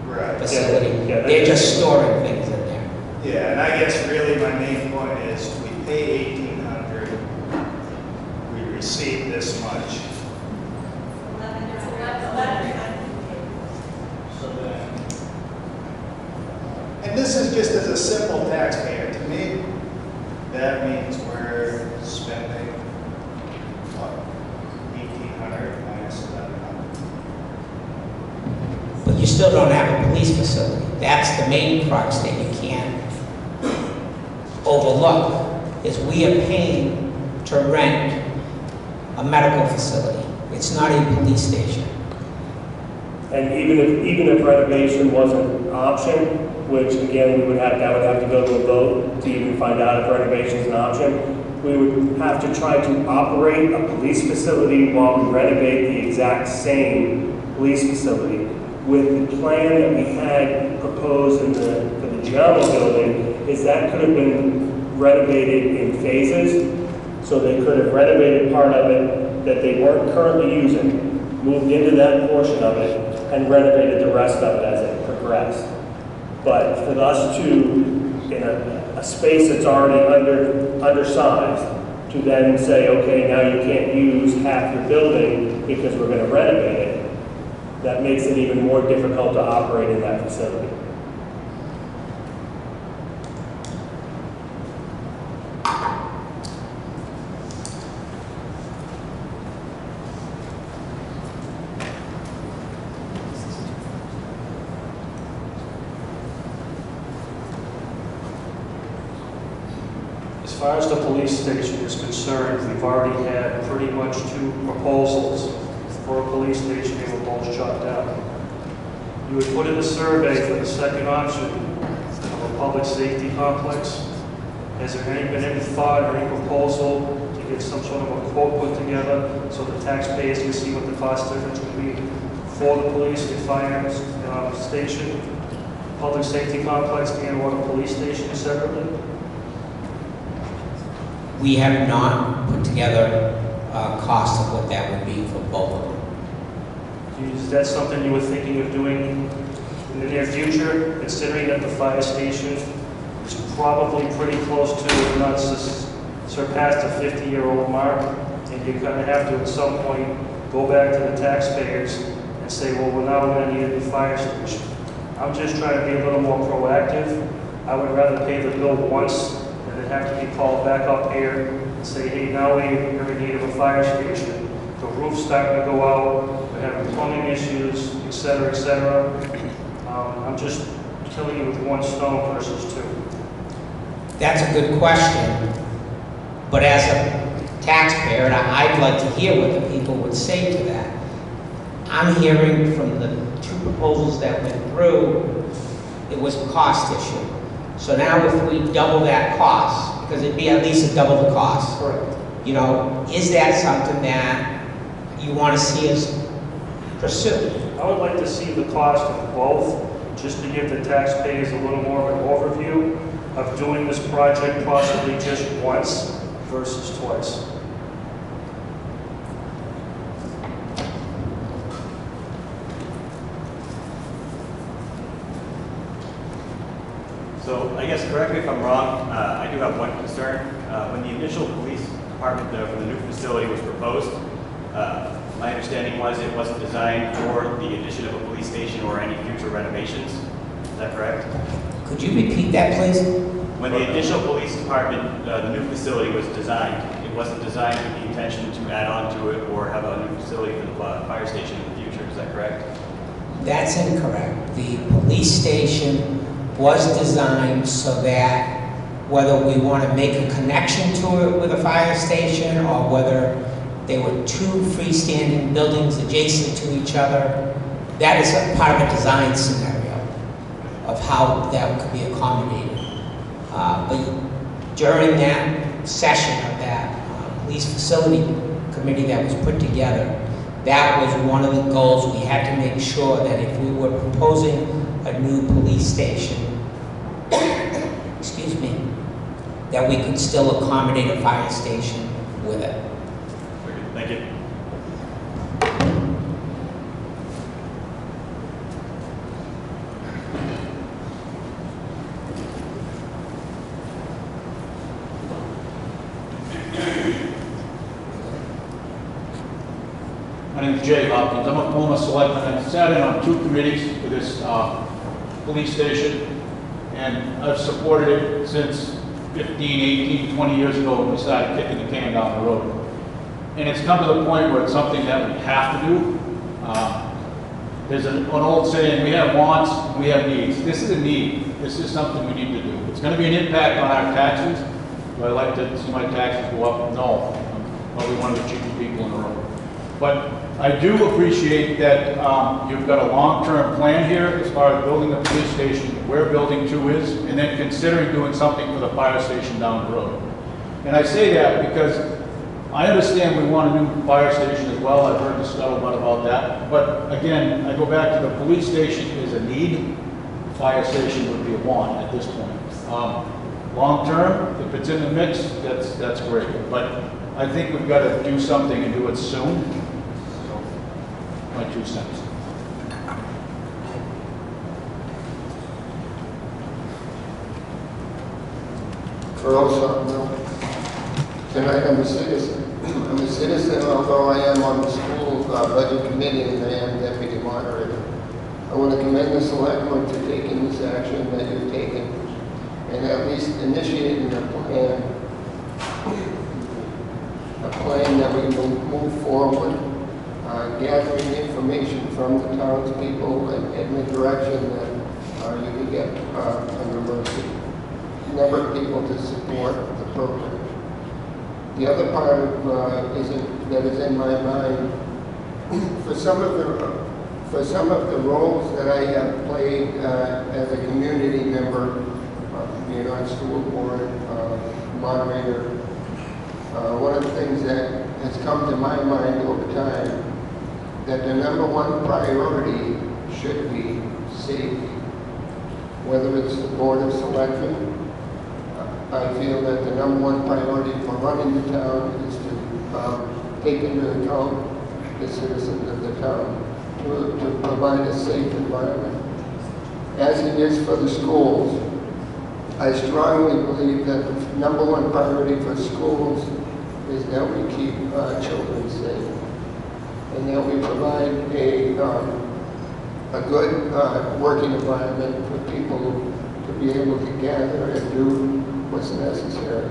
Right. facility. Yeah, They're just storing things in there. Yeah, and I guess really my main point is we pay $1,800, we receive this much. And this is just as a simple taxpayer. To me, that means we're spending, what, $1,800 minus $1,100. But you still don't have a police facility. That's the main crux that you can't overlook, is we are paying to rent a medical facility. It's not a police station. And even if renovation wasn't an option, which again, that would have to go to a vote to even find out if renovation is an option, we would have to try to operate a police facility while we renovate the exact same police facility. With the plan that we had proposed for the Giamo building, is that could have been renovated in phases. So they could have renovated part of it that they weren't currently using, moved into that portion of it, and renovated the rest of it as it progressed. But for us to, in a space that's already undersized, to then say, okay, now you can't use half your building because we're going to renovate it, that makes it even more difficult to operate in that facility. As far as the police station is concerned, we've already had pretty much 2 proposals for a police station. They were both shot down. You would put in a survey for the second option of a public safety complex. Has there been any thought or any proposal to get some sort of a quote put together so the taxpayers can see what the cost difference would be for the police and fire station, public safety complex, and or the police station separately? We have not put together a cost of what that would be for both of them. Is that something you were thinking of doing in the near future, considering that the fire station is probably pretty close to, if not surpassed the 50-year-old mark, and you're going to have to at some point go back to the taxpayers and say, well, now we're going to need a new fire station. I'm just trying to be a little more proactive. I would rather pay the bill once than then have to be called back up here and say, hey, now we're in need of a fire station. The roof's starting to go out, we're having plumbing issues, et cetera, et cetera. I'm just killing you with one stone versus 2. That's a good question, but as a taxpayer, I'd like to hear what the people would say to that. I'm hearing from the two proposals that went through, it was a cost issue. So now if we double that cost, because it'd be at least a double the cost. Correct. You know, is that something that you want to see us pursue? I would like to see the cost of both, just to give the taxpayers a little more of an overview of doing this project possibly just once versus twice. So I guess, correct me if I'm wrong, I do have one concern. When the initial police department for the new facility was proposed, my understanding was it wasn't designed for the addition of a police station or any future renovations. Is that correct? Could you repeat that, please? When the initial police department, the new facility was designed, it wasn't designed with the intention to add on to it or have a new facility for the fire station in the future. Is that correct? That's incorrect. The police station was designed so that whether we want to make a connection to it with a fire station or whether they were two freestanding buildings adjacent to each other, that is a part of a design scenario of how that could be accommodated. But during that session of that police facility committee that was put together, that was one of the goals. We had to make sure that if we were proposing a new police station, excuse me, that we could still accommodate a fire station with it. Thank you. My name is Jay Hopkins. I'm a former selectman. I sat in on 2 committees for this police station, and I've supported it since 15, 18, 20 years ago when we started kicking the can down the road. And it's come to the point where it's something that we have to do. There's an old saying, we have wants, we have needs. This is a need. This is something we need to do. It's going to be an impact on our taxes. Do I like to see my taxes go up? No. I'm probably one of the cheapest people in the room. But I do appreciate that you've got a long-term plan here as far as building a police station, where Building 2 is, and then considering doing something for the fire station down the road. And I say that because I understand we want a new fire station as well. I've heard the scuttlebutt about that. But again, I go back to the police station is a need. Fire station would be a want at this point. Long-term, if it's in the mix, that's great. But I think we've got to do something and do it soon. My 2 cents. Tonight I'm a citizen. I'm a citizen, although I am on the school budget committee and I am deputy moderator. I want to commend the selectmen for taking this action that you've taken and at least initiating a plan that we will move forward, gathering information from the townspeople and in the direction that you can get a number of people to support the program. The other part of, that is in my mind, for some of the roles that I have played as a community member, being on school board, moderator, one of the things that has come to my mind over time, that the #1 priority should be safety. Whether it's the Board of Selectmen, I feel that the #1 priority for running the town is to take into account the citizens of the town, to provide a safe environment. As it is for the schools, I strongly believe that the #1 priority for schools is that we keep children safe and that we provide a good working environment for people to be able to gather and do what's necessary.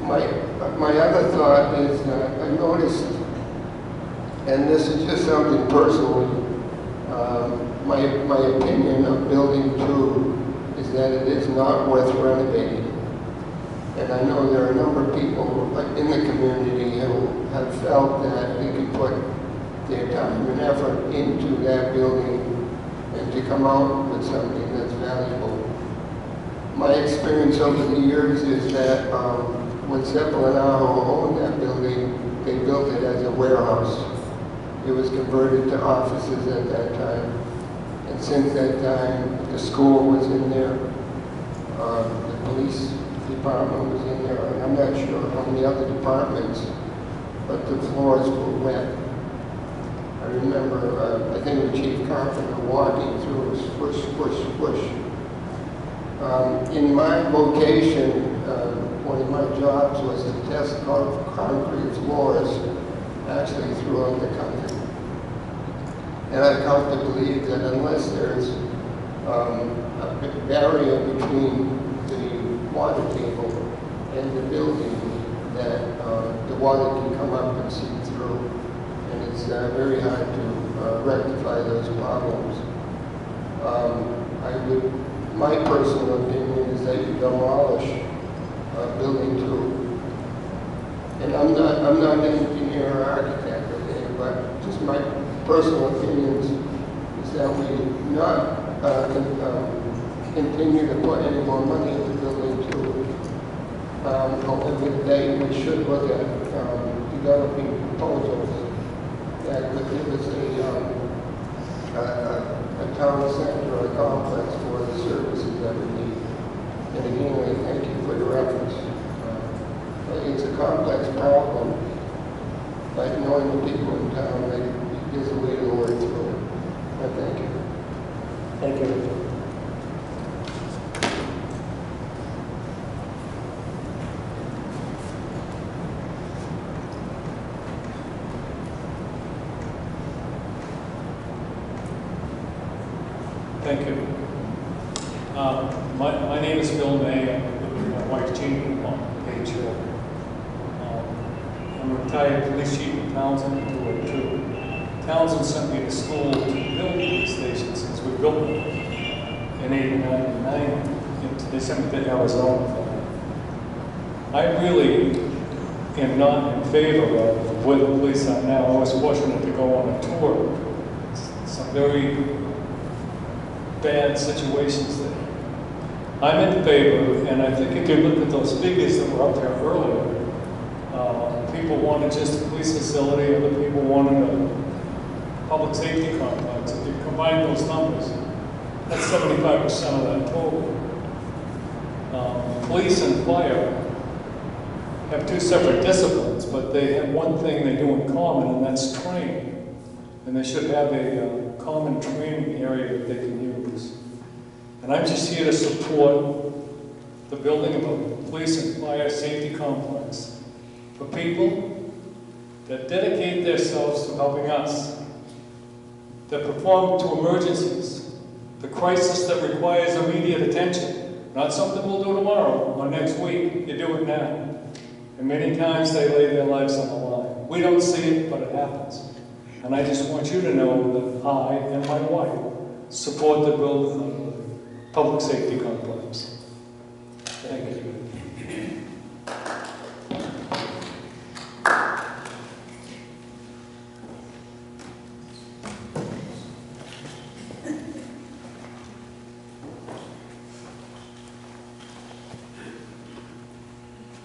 My other thought is I noticed, and this is just something personal, my opinion of Building 2 is that it is not worth renovating. And I know there are a number of people in the community who have felt that they could put their time and effort into that building and to come out with something that's valuable. My experience over the years is that when Seppel and Aho owned that building, they built it as a warehouse. It was converted to offices at that time. And since that time, the school was in there, the police department was in there, and I'm not sure how many other departments, but the floors were wet. I remember, I think the chief carpenter walking through was squish, squish, squish. In my vocation, one of my jobs was to test concrete floors actually throughout the country. And I've come to believe that unless there's a barrier between the water table and the building, that the water can come up and seep through. And it's very hard to rectify those problems. My personal opinion is that you demolish building 2. And I'm not an engineer or architect, okay, but just my personal opinions is that we not continue to put any more money into building 2. However, we should look at developing proposals that would give us a town center or a complex for the services that we need. And again, I thank you for your efforts. It's a complex problem, but knowing the people in town, there's a way to work through it. I thank you. Thank you. Thank you. My name is Bill May. I'm with my wife Jean on Page Hill. I'm a retired police chief in Townsend in 202. Townsend sent me to school to build police stations since we built them in 89 and 90. They sent me to Arizona for that. I really am not in favor of where the police are now. I was fortunate to go on a tour. Some very bad situations there. I'm in favor, and I think if you look at those figures that were up there earlier, people wanted just a police facility, other people wanted a public safety complex. If you combine those numbers, that's 75% of that total. Police and fire have 2 separate disciplines, but they have one thing they do in common, and that's train. And they should have a common training area that they can use. And I'm just here to support the building of a police and fire safety complex for people that dedicate themselves to helping us, that perform to emergencies, the crisis that requires immediate attention, not something we'll do tomorrow or next week, you do it now. And many times they lay their lives on the line. We don't see it, but it happens. And I just want you to know that I and my wife support the building of the public safety complex. Thank you.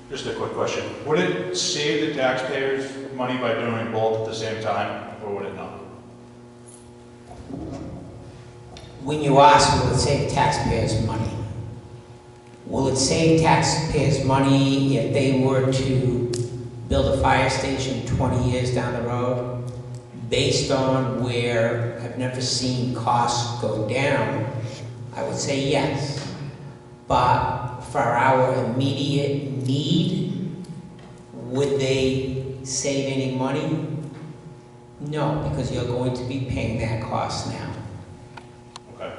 Just a quick question. Would it save the taxpayers money by doing both at the same time, or would it not? When you ask, will it save taxpayers money? Will it save taxpayers money if they were to build a fire station 20 years down the road? Based on where I've never seen costs go down, I would say yes. But for our immediate need, would they save any money? No, because you're going to be paying that cost now. Okay.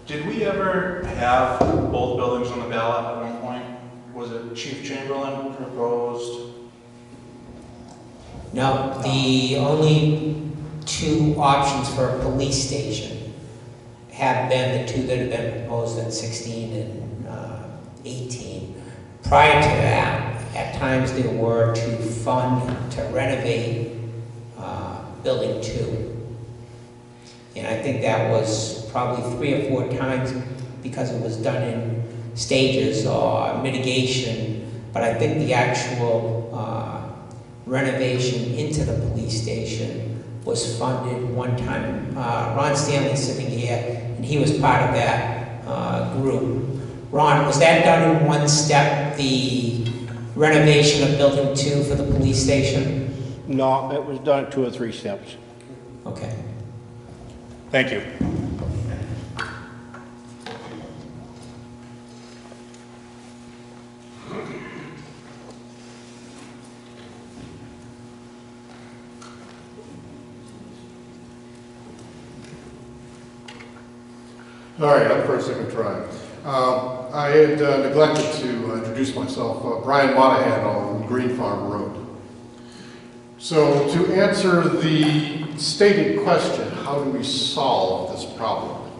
Did we ever have both buildings on the ballot at one point? Was it Chief Chamberlain who proposed? No, the only 2 options for a police station have been the 2 that have been proposed in 16 and 18. Prior to that, at times there were to fund, to renovate Building 2. And I think that was probably 3 or 4 times because it was done in stages or mitigation. But I think the actual renovation into the police station was funded one time. Ron Stanley's sitting here, and he was part of that group. Ron, was that done in one step, the renovation of Building 2 for the police station? No, it was done in 2 or 3 steps. Okay. Thank you. All right, up for a second try. I had neglected to introduce myself. Brian Monahan on Green Farm Road. So to answer the stated question, how do we solve this problem?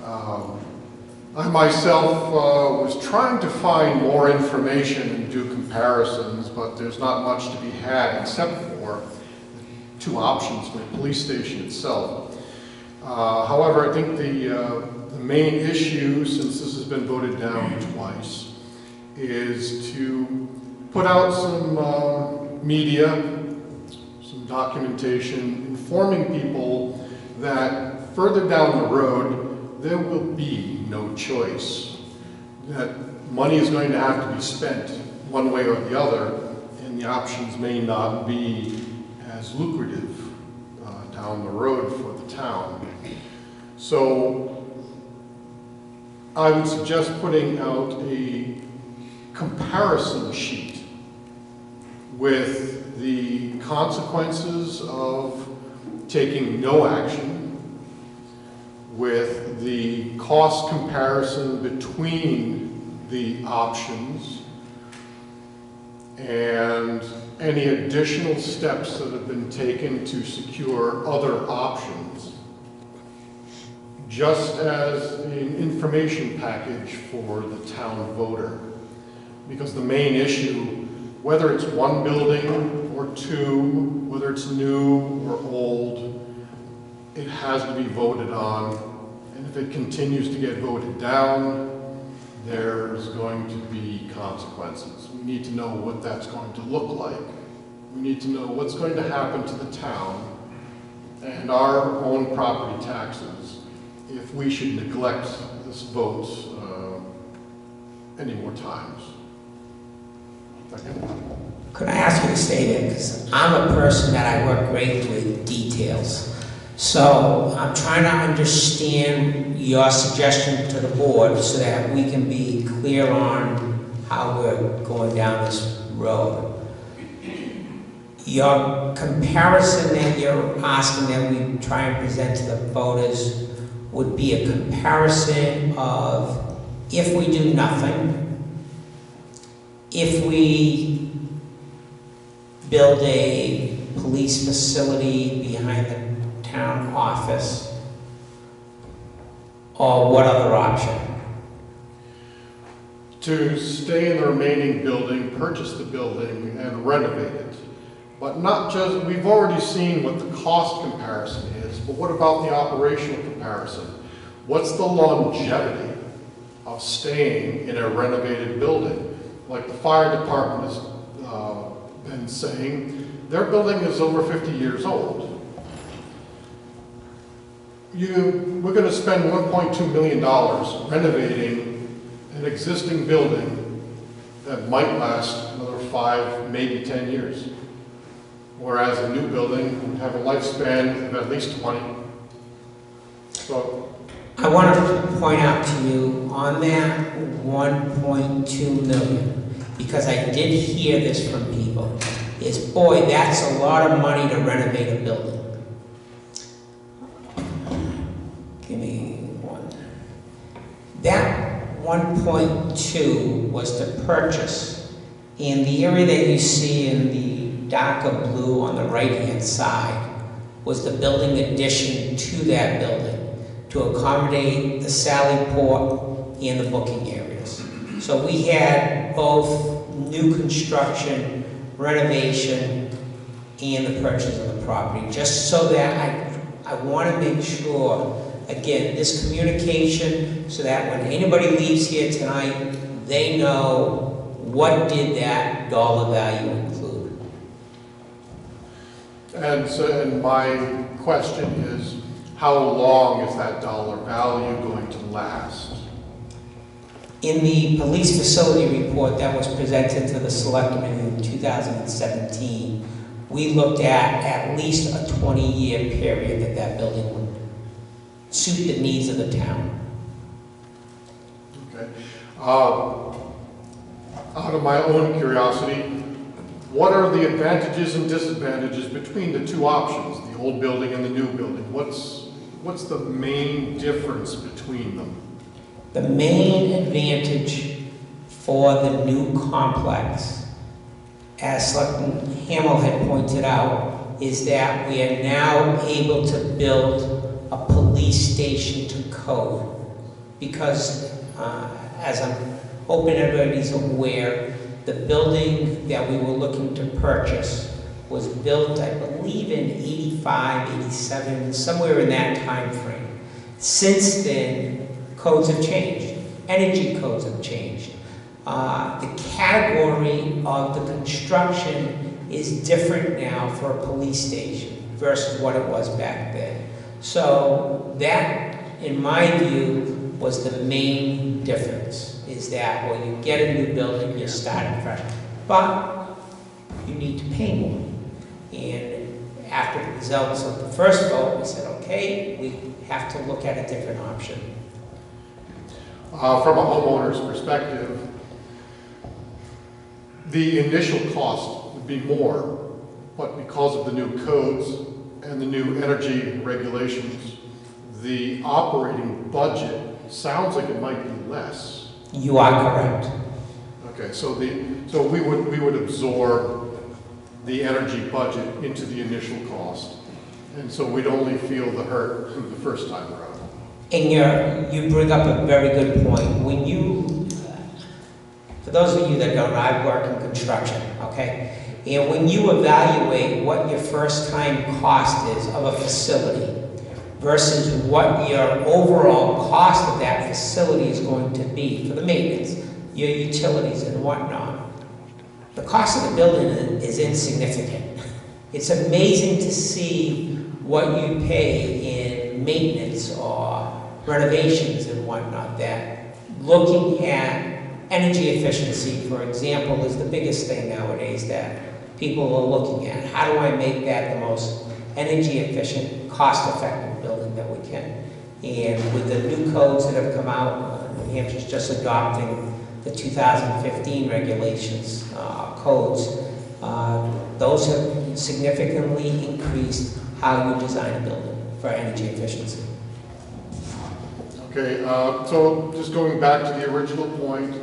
I myself was trying to find more information and do comparisons, but there's not much to be had except for 2 options for the police station itself. However, I think the main issue, since this has been voted down twice, is to put out some media, some documentation, informing people that further down the road, there will be no choice. That money is going to have to be spent one way or the other, and the options may not be as lucrative down the road for the town. So I would suggest putting out a comparison sheet with the consequences of taking no action, with the cost comparison between the options, and any additional steps that have been taken to secure other options, just as an information package for the town voter. Because the main issue, whether it's 1 building or 2, whether it's new or old, it has to be voted on. And if it continues to get voted down, there's going to be consequences. We need to know what that's going to look like. We need to know what's going to happen to the town and our own property taxes if we should neglect this vote any more times. Could I ask you to stay there? Because I'm a person that I work great with details. So I'm trying to understand your suggestion to the board so that we can be clear on how we're going down this road. Your comparison that you're asking that we try and present to the voters would be a comparison of if we do nothing, if we build a police facility behind the town office, or what other option? To stay in the remaining building, purchase the building, and renovate it. But not just, we've already seen what the cost comparison is, but what about the operational comparison? What's the longevity of staying in a renovated building? Like the fire department has been saying, their building is over 50 years old. We're going to spend $1.2 million renovating an existing building that might last another 5, maybe 10 years. Whereas a new building would have a lifespan of at least 20. So I want to point out to you on that 1.2 million, because I did hear this from people, is boy, that's a lot of money to renovate a building. Give me one. That 1.2 was to purchase in the area that you see in the darker blue on the right-hand side was the building addition to that building to accommodate the Sally Port and the booking areas. So we had both new construction, renovation, and the purchase of the property, just so that I want to make sure, again, this communication, so that when anybody leaves here tonight, they know what did that dollar value include. And so, and my question is, how long is that dollar value going to last? In the police facility report that was presented to the selectmen in 2017, we looked at least a 20-year period that that building would suit the needs of the town. Okay. Out of my own curiosity, what are the advantages and disadvantages between the two options, the old building and the new building? What's the main difference between them? The main advantage for the new complex, as Selectman Hamel had pointed out, is that we are now able to build a police station to code. Because, as I'm hoping everybody's aware, the building that we were looking to purchase was built, I believe, in 85, 87, somewhere in that time frame. Since then, codes have changed. Energy codes have changed. The category of the construction is different now for a police station versus what it was back then. So that, in my view, was the main difference, is that when you get a new building, you're starting fresh. But you need to pay more. And after the results of the first vote, we said, okay, we have to look at a different option. From a homeowner's perspective, the initial cost would be more, but because of the new codes and the new energy regulations, the operating budget sounds like it might be less. You are correct. Okay, so we would absorb the energy budget into the initial cost, and so we'd only feel the hurt the first time around. And you bring up a very good point. When you, for those of you that don't know, I work in construction, okay? And when you evaluate what your first time cost is of a facility versus what your overall cost of that facility is going to be for the maintenance, your utilities and whatnot, the cost of the building is insignificant. It's amazing to see what you pay in maintenance or renovations and whatnot, that looking at energy efficiency, for example, is the biggest thing nowadays that people are looking at. How do I make that the most energy efficient, cost effective building that we can? And with the new codes that have come out, New Hampshire's just adopting the 2015 regulations, codes, those have significantly increased how you design a building for energy efficiency. Okay, so just going back to the original point,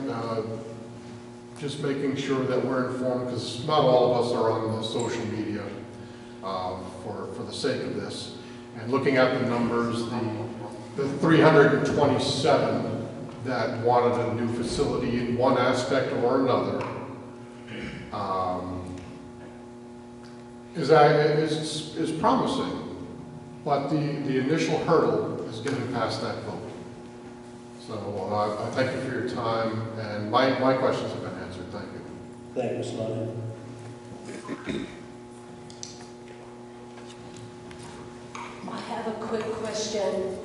just making sure that we're informed, because not all of us are on the social media for the sake of this. And looking at the numbers, the 327 that wanted a new facility in one aspect or another is promising, but the initial hurdle is getting past that vote. So I thank you for your time, and my questions have been answered. Thank you. Thank you, Mr. Lundin. I have a quick question.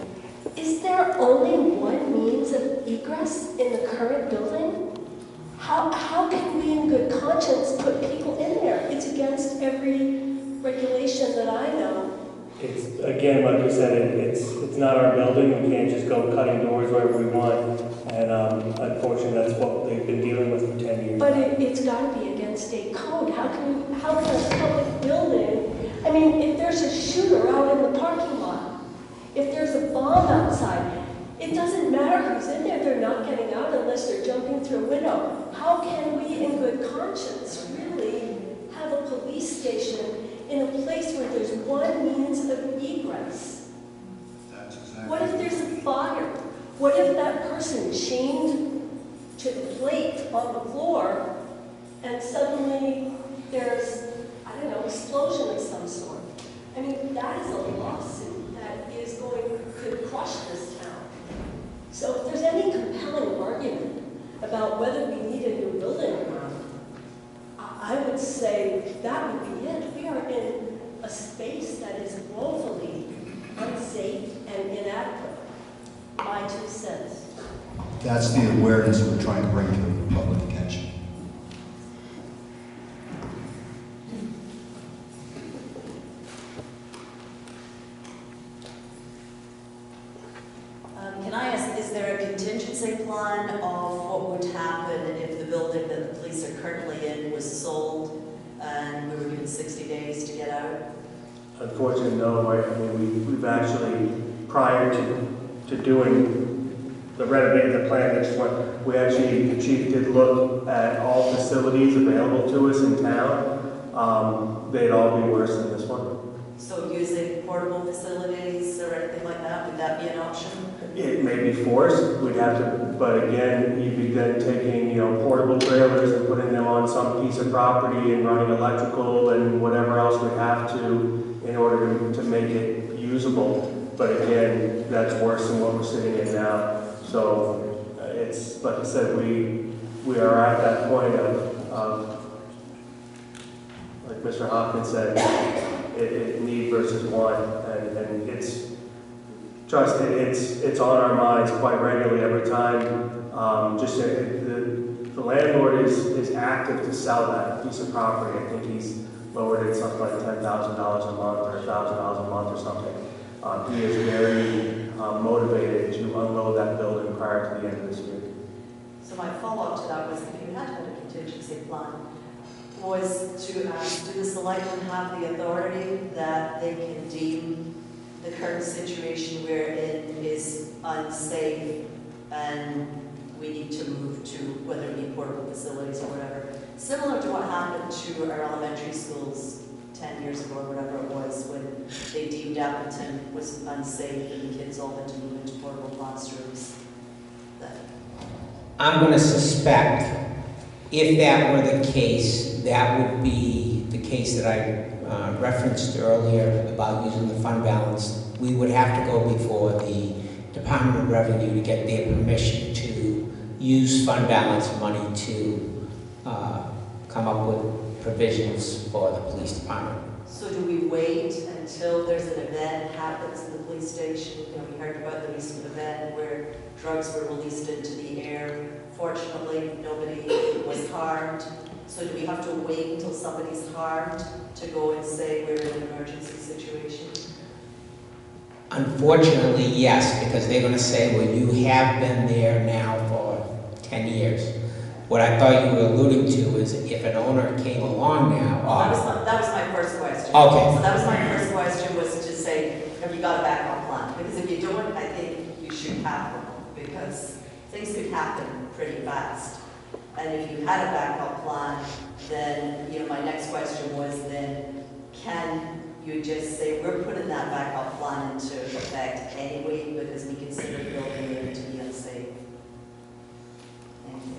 Is there only one means of egress in the current building? How can we in good conscience put people in there? It's against every regulation that I know. It's, again, like you said, it's not our building. We can't just go cutting doors wherever we want. And unfortunately, that's what they've been dealing with for 10 years. But it's got to be against state code. How can a public building, I mean, if there's a shooter out in the parking lot, if there's a bomb outside, it doesn't matter who's in there. They're not getting out unless they're jumping through a window. How can we, in good conscience, really have a police station in a place where there's one means of egress? That's exactly. What if there's a fire? What if that person chained to the plate on the floor and suddenly there's, I don't know, explosion that is a lawsuit that is could crush this town. So if there's any compelling argument about whether we need a new building or not, I would say that would be it. We are in a space that is woefully unsafe and inadequate. My 2 cents. That's the awareness we're trying to bring to the public attention. Can I ask, is there a contingency plan of what would happen if the building that the police are currently in was sold and we were given 60 days to get out? Unfortunately, no. I mean, we've actually, prior to doing the renovating the plan, we actually, the chief did look at all facilities available to us in town. They'd all be worse than this one. So using portable facilities or anything like that, would that be an option? It may be forced. We'd have to, but again, you'd be then taking, portable trailers and putting them on some piece of property and running electrical and whatever else we'd have to in order to make it usable. But again, that's worse than what we're sitting in now. So it's, like I said, we are at that point of like Mr. Hopkins said, it need versus want, and it's, trust it, it's on our minds quite regularly every time. The landlord is active to sell that piece of property. I think he's lowered it something like $10,000 a month or $1,000 a month or something. He is very motivated to unload that building prior to the end of this year. So my follow-up to that was, if you had had a contingency plan, was to ask, do the selectmen have the authority that they can deem the current situation we're in is unsafe and we need to move to whether it be portable facilities or whatever? Similar to what happened to our elementary schools 10 years ago or whatever it was, when they deemed Appleton was unsafe and the kids all had to move into portable classrooms. I'm going to suspect if that were the case, that would be the case that I referenced earlier about using the fund balance. We would have to go before the Department of Revenue to get their permission to use fund balance money to come up with provisions for the police department. So do we wait until there's an event happens in the police station? We heard about the recent event where drugs were released into the air. Fortunately, nobody was harmed. So do we have to wait until somebody's harmed to go and say we're in an emergency situation? Unfortunately, yes, because they're going to say, well, you have been there now for 10 years. What I thought you were alluding to is if an owner came along now. That was my first question. Okay. So that was my first question, was to say, have you got a backup plan? Because if you don't, I think you should have one, because things could happen pretty fast. And if you had a backup plan, then, my next question was then, can you just say, we're putting that backup plan into effect anyway because we consider the building to be unsafe? Thank you.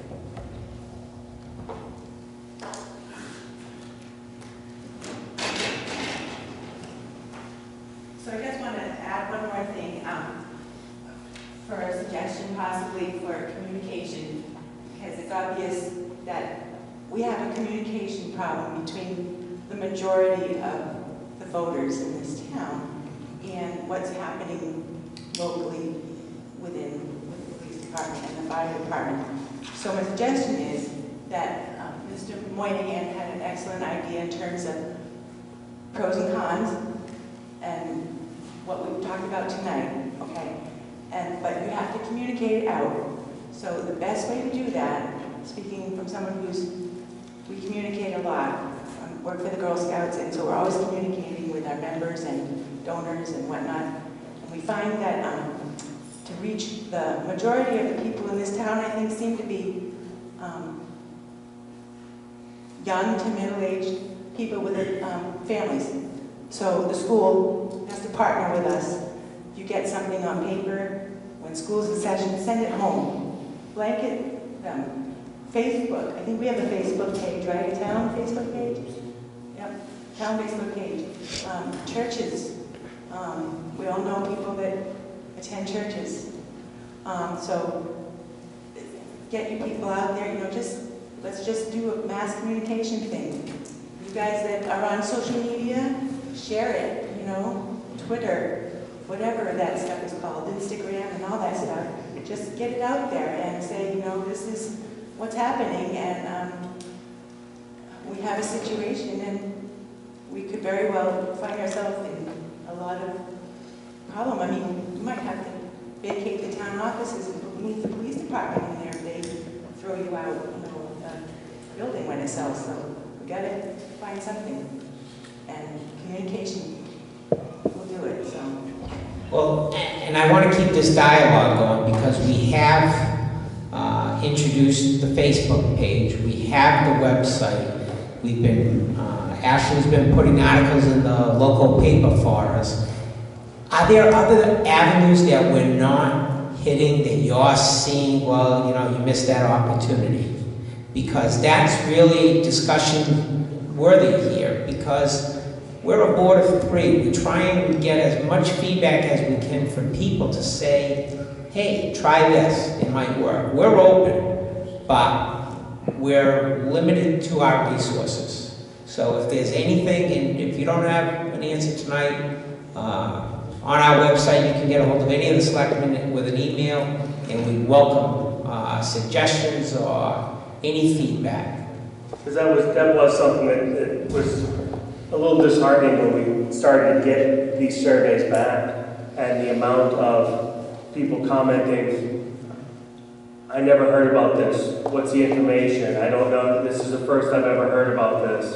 So I just want to add one more thing for a suggestion possibly for communication, because it's obvious that we have a communication problem between the majority of the voters in this town and what's happening locally with the police department and the fire department. So my suggestion is that Mr. Moynihan had an excellent idea in terms of pros and cons and what we've talked about tonight, okay? But you have to communicate it out. So the best way to do that, speaking from someone we communicate a lot, work for the Girl Scouts, and so we're always communicating with our members and donors and whatnot. And we find that to reach the majority of the people in this town, I think, seem to be young to middle-aged people with families. So the school has to partner with us. If you get something on paper, when school's in session, send it home. Blanket them. Facebook, I think we have a Facebook page, right? A town Facebook page? Yep, town Facebook page. Churches We all know people that attend churches. So get your people out there, let's just do a mass communication thing. You guys that are on social media, share it, Twitter, whatever that stuff is called, Instagram and all that stuff. Just get it out there and say, this is what's happening, and we have a situation, and we could very well find ourselves in a lot of problem. I mean, you might have to vacate the town offices and move the police department in there if they throw you out, the building when it sells. So we got to find something, and communication will do it. So. Well, and I want to keep this dialogue going because we have introduced the Facebook page. We have the website. We've been, Ashley's been putting articles in the local paper for us. Are there other avenues that we're not hitting that you're seeing, well, you missed that opportunity? Because that's really discussion worthy here, because we're a board of 3. We try and get as much feedback as we can from people to say, hey, try this, it might work. We're open, but we're limited to our resources. So if there's anything, and if you don't have an answer tonight, on our website you can get a hold of any of the selectmen with an email, and we welcome suggestions or any feedback. Because that was something that was a little disheartening when we started to get these surveys back, and the amount of people commenting, I never heard about this, what's the information, I don't know, this is the first I've ever heard about this,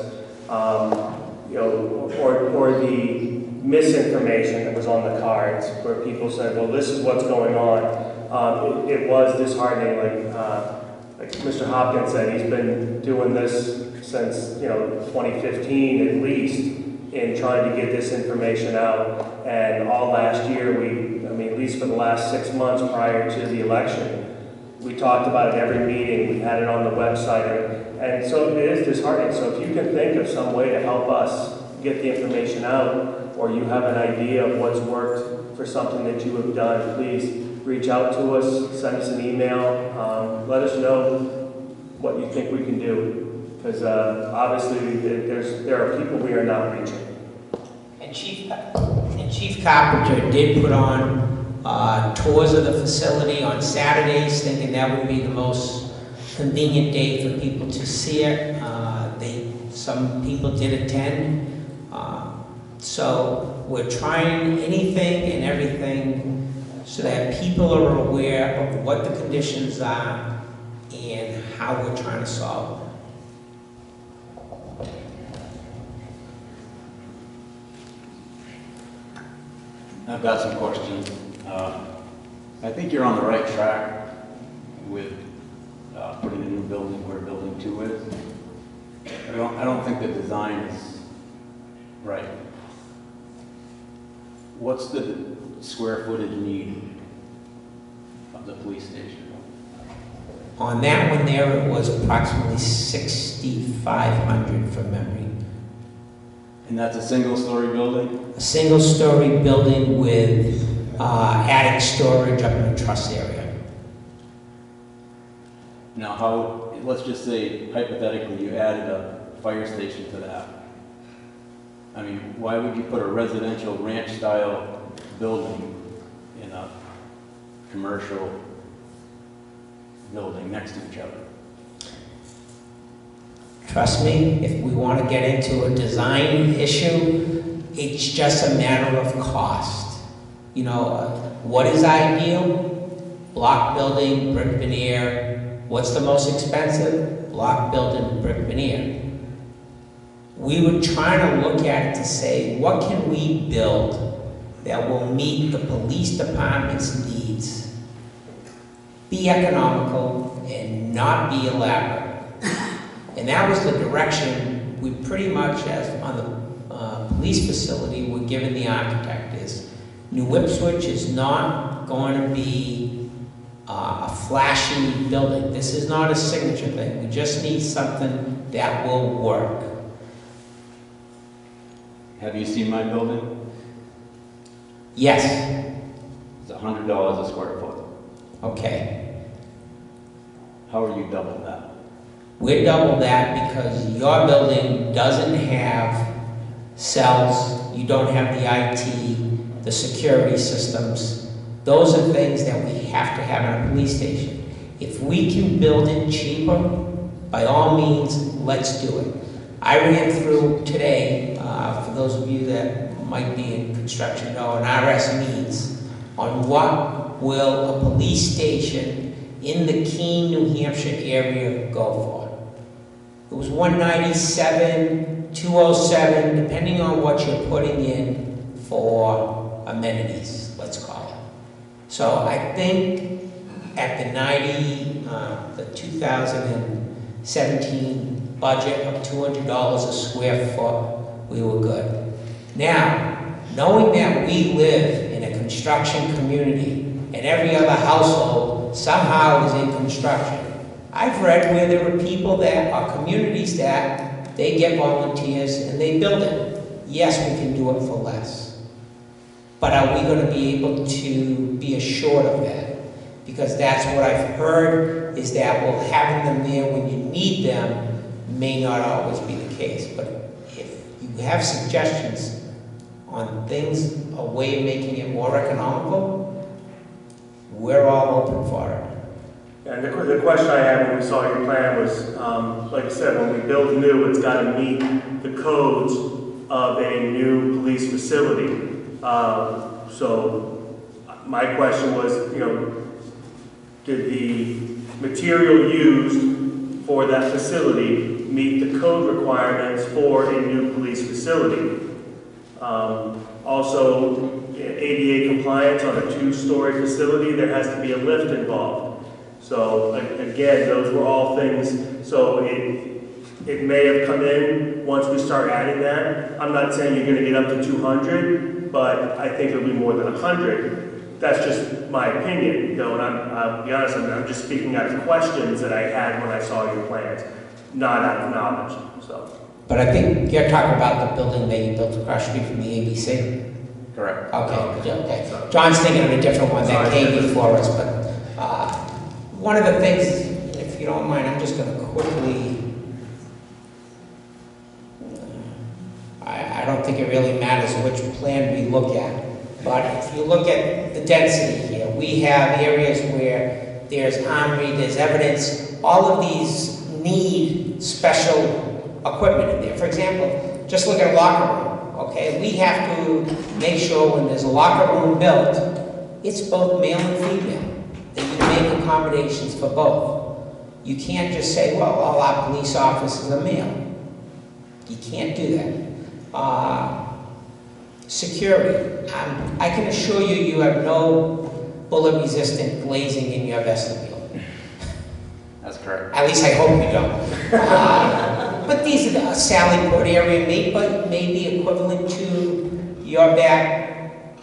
or the misinformation that was on the cards, where people said, well, this is what's going on. It was disheartening, like Mr. Hopkins said, he's been doing this since 2015 at least, in trying to get this information out. And all last year, at least for the last 6 months prior to the election, we talked about it every meeting, we had it on the website, and so it is disheartening. So if you can think of some way to help us get the information out, or you have an idea of what's worked for something that you have done, please reach out to us, send us an email, let us know what you think we can do. Because obviously there are people we are not reaching. And Chief Carpenter did put on tours of the facility on Saturdays, thinking that would be the most convenient day for people to see it. Some people did attend. So we're trying anything and everything so that people are aware of what the conditions are and how we're trying to solve them. I've got some questions. I think you're on the right track with putting a new building where building 2 is. I don't think the design is right. What's the square footage need of the police station? On that one there, it was approximately 6,500 from memory. And that's a single-story building? A single-story building with attic storage up in the truss area. Now, let's just say, hypothetically, you added a fire station to that. I mean, why would you put a residential ranch-style building in a commercial building next to each other? Trust me, if we want to get into a design issue, it's just a matter of cost. What is ideal? Block building, brick veneer. What's the most expensive? Block building, brick veneer. We were trying to look at it to say, what can we build that will meet the police department's needs, be economical, and not be elaborate? And that was the direction we pretty much, as on the police facility, were given the architect is, New Ipswich is not going to be a flashy building. This is not a signature thing. We just need something that will work. Have you seen my building? Yes. It's $100 a square foot. Okay. How are you double that? We're double that because your building doesn't have cells, you don't have the IT, the security systems. Those are things that we have to have in a police station. If we can build it cheaper, by all means, let's do it. I ran through today, for those of you that might be in construction know, an RS means on what will a police station in the Keene, New Hampshire area go for. It was 197, 207, depending on what you're putting in for amenities, let's call it. So I think at the 2017 budget of $200 a square foot, we were good. Now, knowing that we live in a construction community and every other household somehow is in construction, I've read where there are people that are communities that they get volunteers and they build it. Yes, we can do it for less. But are we going to be able to be assured of that? Because that's what I've heard, is that, well, having them there when you need them may not always be the case. But if you have suggestions on things, a way of making it more economical, we're all open for it. And the question I had when we saw your plan was, like I said, when we build new, it's got to meet the codes of a new police facility. So my question was, did the material used for that facility meet the code requirements for a new police facility? Also, ADA compliance on a 2-story facility, there has to be a lift involved. So again, those were all things, so it may have come in once we start adding that. I'm not saying you're going to get up to 200, but I think it'll be more than 100. That's just my opinion, and I'll be honest, I'm just speaking out of questions that I had when I saw your plans, not out of knowledge, so. But I think you're talking about the building that you built across the street from the ABC? Correct. Okay, okay. John's thinking of a different one that came before us, but one of the things, if you don't mind, I'm just going to quickly, I don't think it really matters which plan we look at, but if you look at the density here, we have areas where there's armory, there's evidence, all of these need special equipment in there. For example, just look at a locker room, okay? We have to make sure when there's a locker room built, it's both male and female. That you make accommodations for both. You can't just say, well, all our police officers are male. You can't do that. Security. I can assure you, you have no bullet-resistant glazing in your vestibule. That's correct. At least I hope you don't. But these are the Sally Port area may be equivalent to your back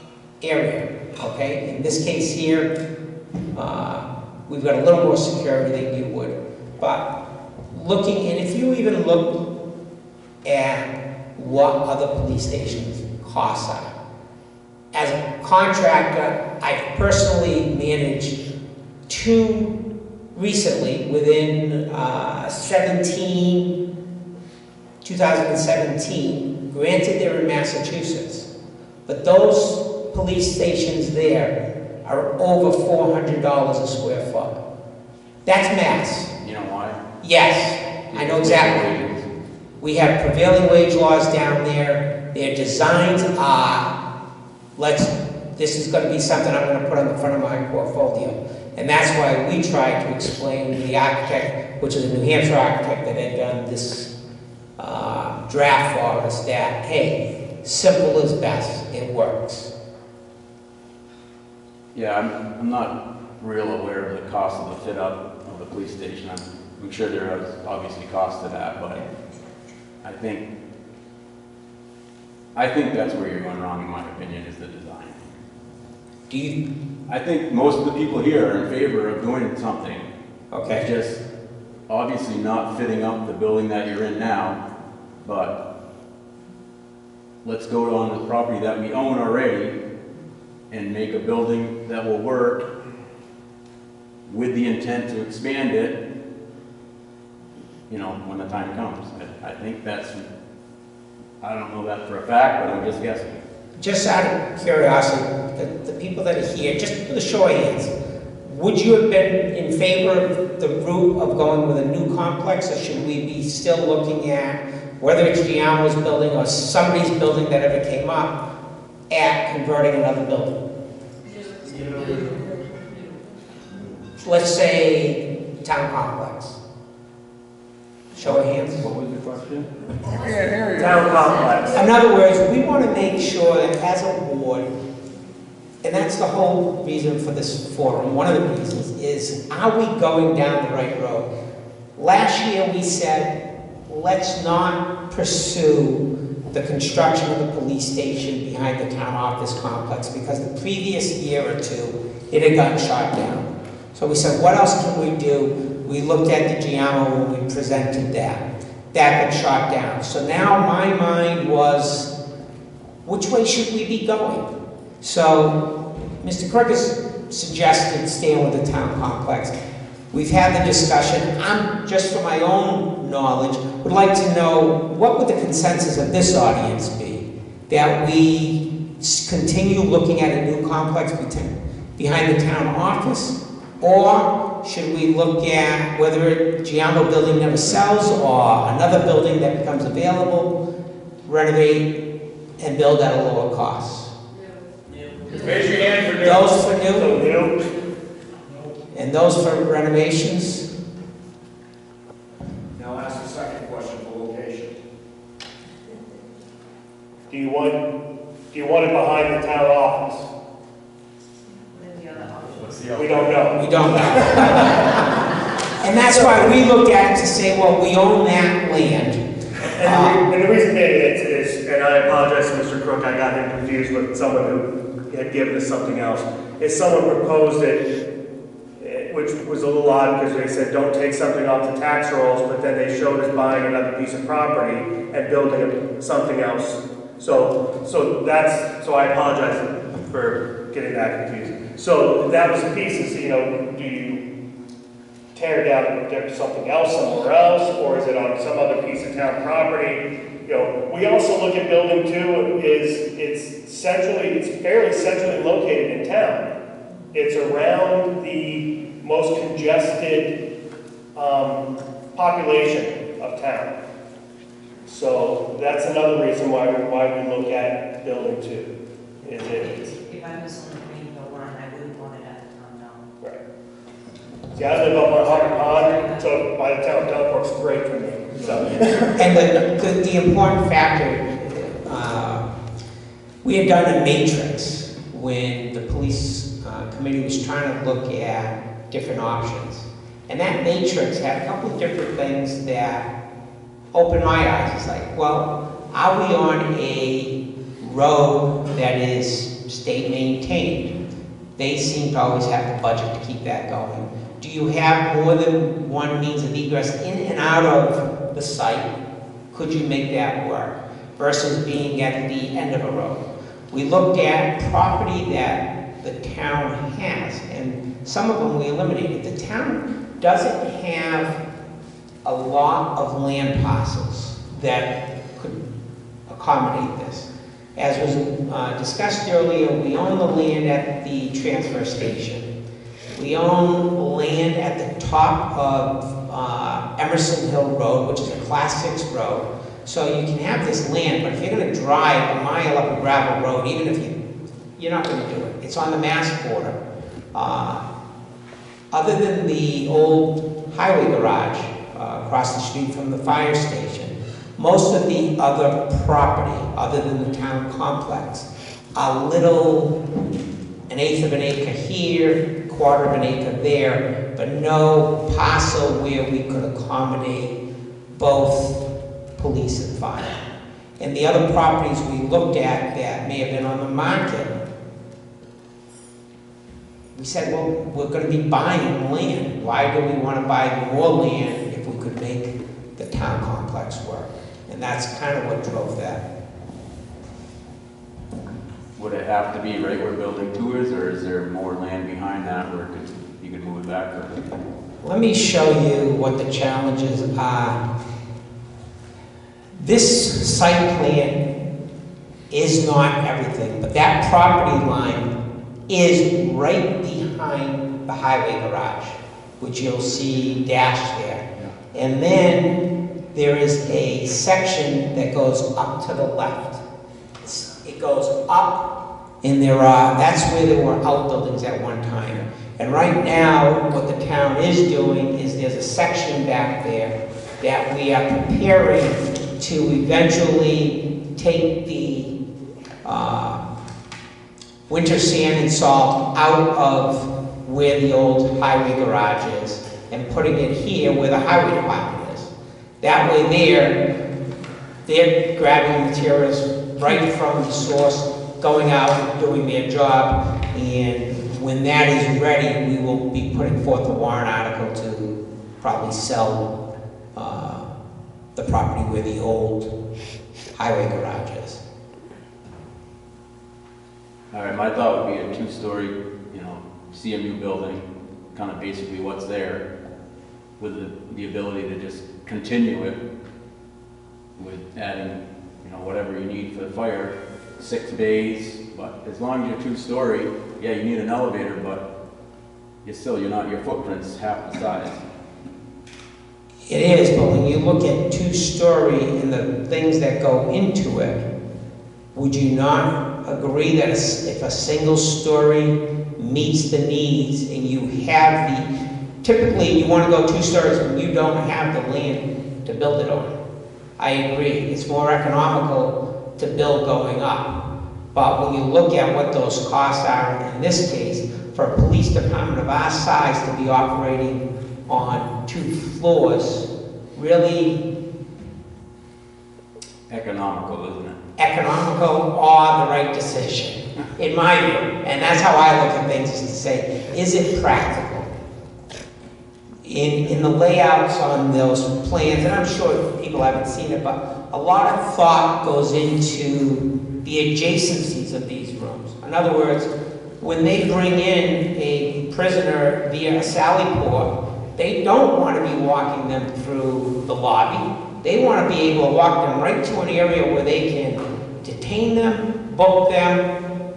area. Okay? In this case here, we've got a little more security than you would, but looking, and if you even look at what other police stations costs are, as a contractor, I've personally managed 2 recently within 2017, granted they're in Massachusetts, but those police stations there are over $400 a square foot. That's Mass. You know why? Yes, I know exactly. We have prevailing wage laws down there. Their designs are, this is going to be something I'm going to put on the front of my portfolio. And that's why we tried to explain to the architect, which is a New Hampshire architect that had done this draft for us, that, hey, simple is best. It works. Yeah, I'm not real aware of the cost of the fit-up of the police station. I'm sure there is obviously cost to that, but I think that's where you're going wrong, in my opinion, is the design. I think most of the people here are in favor of doing something. Okay. It's just obviously not fitting up the building that you're in now, but let's go on the property that we own already and make a building that will work with the intent to expand it, you know, when the time comes. I think that's, I don't know that for a fact, but I'm just guessing. Just out of curiosity, the people that are here, just for the show of hands, would you have been in favor of the route of going with a new complex, or should we be still looking at, whether it's Giamo's building or somebody's building that ever came up, at converting another building? Let's say town complex. Show of hands. What was the question? Town complex. In other words, we want to make sure that as a board, and that's the whole reason for this forum, one of the reasons is, are we going down the right road? Last year we said, let's not pursue the construction of the police station behind the town office complex, because the previous year or two, it had gotten shot down. So we said, what else can we do? We looked at the Giamo when we presented that. That got shot down. So now my mind was, which way should we be going? So Mr. Kirk has suggested staying with the town complex. We've had the discussion. I'm, just for my own knowledge, would like to know, what would the consensus of this audience be? That we continue looking at a new complex behind the town office? Or should we look at whether Giamo building never sells, or another building that becomes available, renovate and build at a lower cost? Raise your hand for new. Those for new? And those for renovations? Now ask the second question for location. Do you want it behind the town office? We don't know. We don't know. And that's why we looked at it to say, well, we own that land. And the reason being is, and I apologize to Mr. Crook, I got him confused with someone who had given us something else, is someone proposed it, which was a little odd, because they said, don't take something off the tax rolls, but then they showed us buying another piece of property and building something else. So I apologize for getting that confused. So that was the piece, is, you know, do you tear it down and get something else somewhere else, or is it on some other piece of town property? You know, we also look at building 2, it's fairly centrally located in town. It's around the most congested population of town. So that's another reason why we look at building 2. If I was on the Greenville line, I wouldn't want it at the town down. Right. See, I live up on Harbor Pond, so by the town dump works great for me. So. And the important factor, we had done a matrix when the police committee was trying to look at different options. And that matrix had a couple of different things that opened my eyes. It's like, well, are we on a road that is state maintained? They seem to always have the budget to keep that going. Do you have more than one means of egress in and out of the site? Could you make that work versus being at the end of a road? We looked at property that the town has, and some of them we eliminated. The town doesn't have a lot of land parcels that could accommodate this. As was discussed earlier, we own the land at the transfer station. We own land at the top of Emerson Hill Road, which is a Class 6 road. So you can have this land, but if you're going to drive a mile up a gravel road, even if you're not going to do it. It's on the Mass border. Other than the old highway garage across the street from the fire station, most of the other property, other than the town complex, are little, 1/8 of an acre here, 1/4 of an acre there, but no parcel where we could accommodate both police and fire. And the other properties we looked at that may have been on the market, we said, well, we're going to be buying land. Why do we want to buy more land if we could make the town complex work? And that's kind of what drove that. Would it it have to be right where building 2 is, or is there more land behind that where you could move it back further? Let me show you what the challenges are. This site plan is not everything, but that property line is right behind the highway garage, which you'll see dashed there. And then there is a section that goes up to the left. It goes up, and that's where there were outbuildings at one time. And right now, what the town is doing is there's a section back there that we are preparing to eventually take the winter sand and salt out of where the old highway garage is and putting it here where the highway department is. That way they're grabbing materials right from the source, going out and doing their job, and when that is ready, we will be putting forth a warrant article to probably sell the property where the old highway garage is. All right, my thought would be a 2-story, CMU building, kind of basically what's there, with the ability to just continue it with adding, whatever you need for the fire, 6 bays, but as long as you're 2-story, yeah, you need an elevator, but your footprint's half the size. It is, but when you look at 2-story and the things that go into it, would you not agree that if a single story meets the needs and you have typically you want to go 2 stories when you don't have the land to build it on. I agree, it's more economical to build going up. But when you look at what those costs are in this case, for a police department of our size to be operating on 2 floors, really economical, isn't it? Economical or the right decision, in my view. And that's how I look at things, is to say, is it practical? In the layouts on those plans, and I'm sure people haven't seen it, but a lot of thought goes into the adjacencies of these rooms. In other words, when they bring in a prisoner via a sally port, they don't want to be walking them through the lobby. They want to be able to walk them right to an area where they can detain them, book them,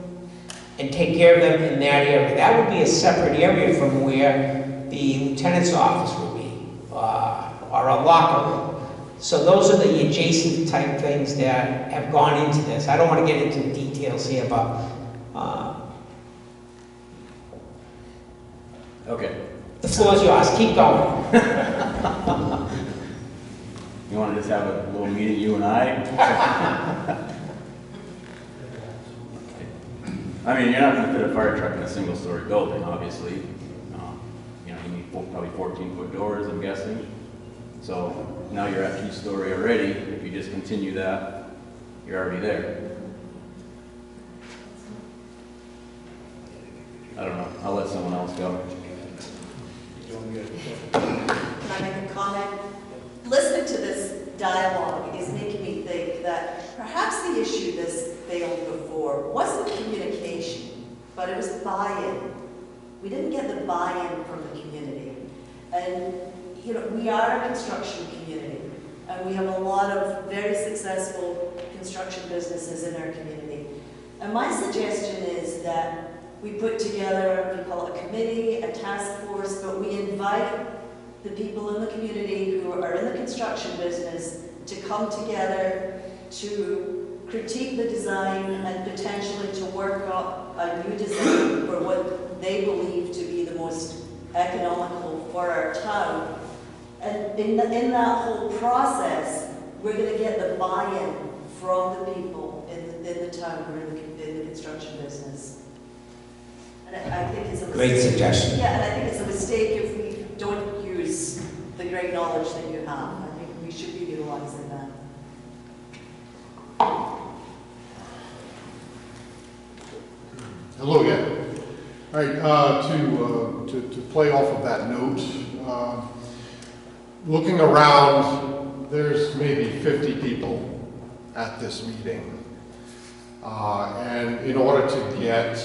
and take care of them in that area. That would be a separate area from where the lieutenant's office would be, or a locker room. So those are the adjacent type things that have gone into this. I don't want to get into the details here, but okay. The floor is yours. Keep going. You want to just have a little meeting, you and I? I mean, you're not going to fit a fire truck in a single-story building, obviously. You need probably 14-foot doors, I'm guessing. So now you're at 2-story already. If you just continue that, you're already there. I don't know. I'll let someone else go. Can I make a comment? Listening to this dialogue is making me think that perhaps the issue that's failed before wasn't communication, but it was buy-in. We didn't get the buy-in from the community. And, we are a construction community, and we have a lot of very successful construction businesses in our community. And my suggestion is that we put together, we call it a committee, a task force, but we invite the people in the community who are in the construction business to come together to critique the design and potentially to work up a new design for what they believe to be the most economical for our town. And in that whole process, we're going to get the buy-in from the people in the town who are in the construction business. And I think it's a mistake. Great suggestion. Yeah, and I think it's a mistake if we don't use the great knowledge that you have. I think we should be utilizing that. Hello again. All right, to play off of that note, looking around, there's maybe 50 people at this meeting. And in order to get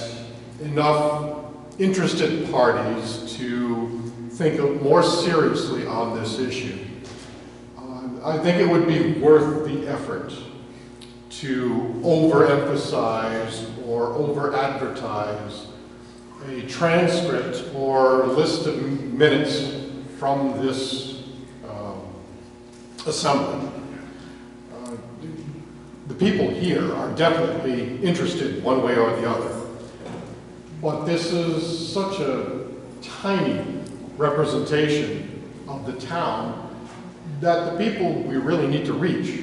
enough interested parties to think more seriously on this issue, I think it would be worth the effort to overemphasize or over-advertise a transcript or list of minutes from this assembly. The people here are definitely interested one way or the other, but this is such a tiny representation of the town that the people we really need to reach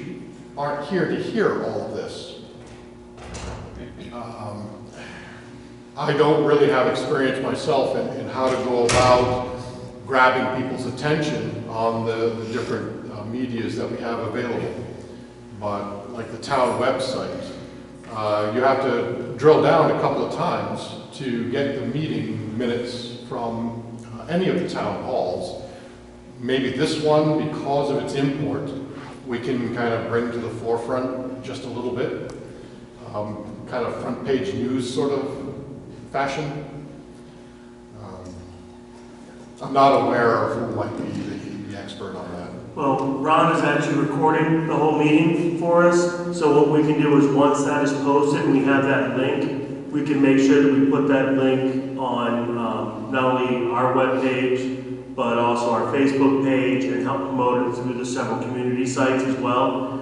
aren't here to hear all of this. I don't really have experience myself in how to go about grabbing people's attention on the different medias that we have available. But like the town website, you have to drill down a couple of times to get the meeting minutes from any of the town halls. Maybe this one, because of its import, we can kind of bring to the forefront just a little bit. Kind of front page news sort of fashion. I'm not aware of who might be the expert on that. Well, Ron is actually recording the whole meeting for us, so what we can do is once that is posted and we have that link, we can make sure that we put that link on not only our webpage, but also our Facebook page, and help promote it through the several community sites as well.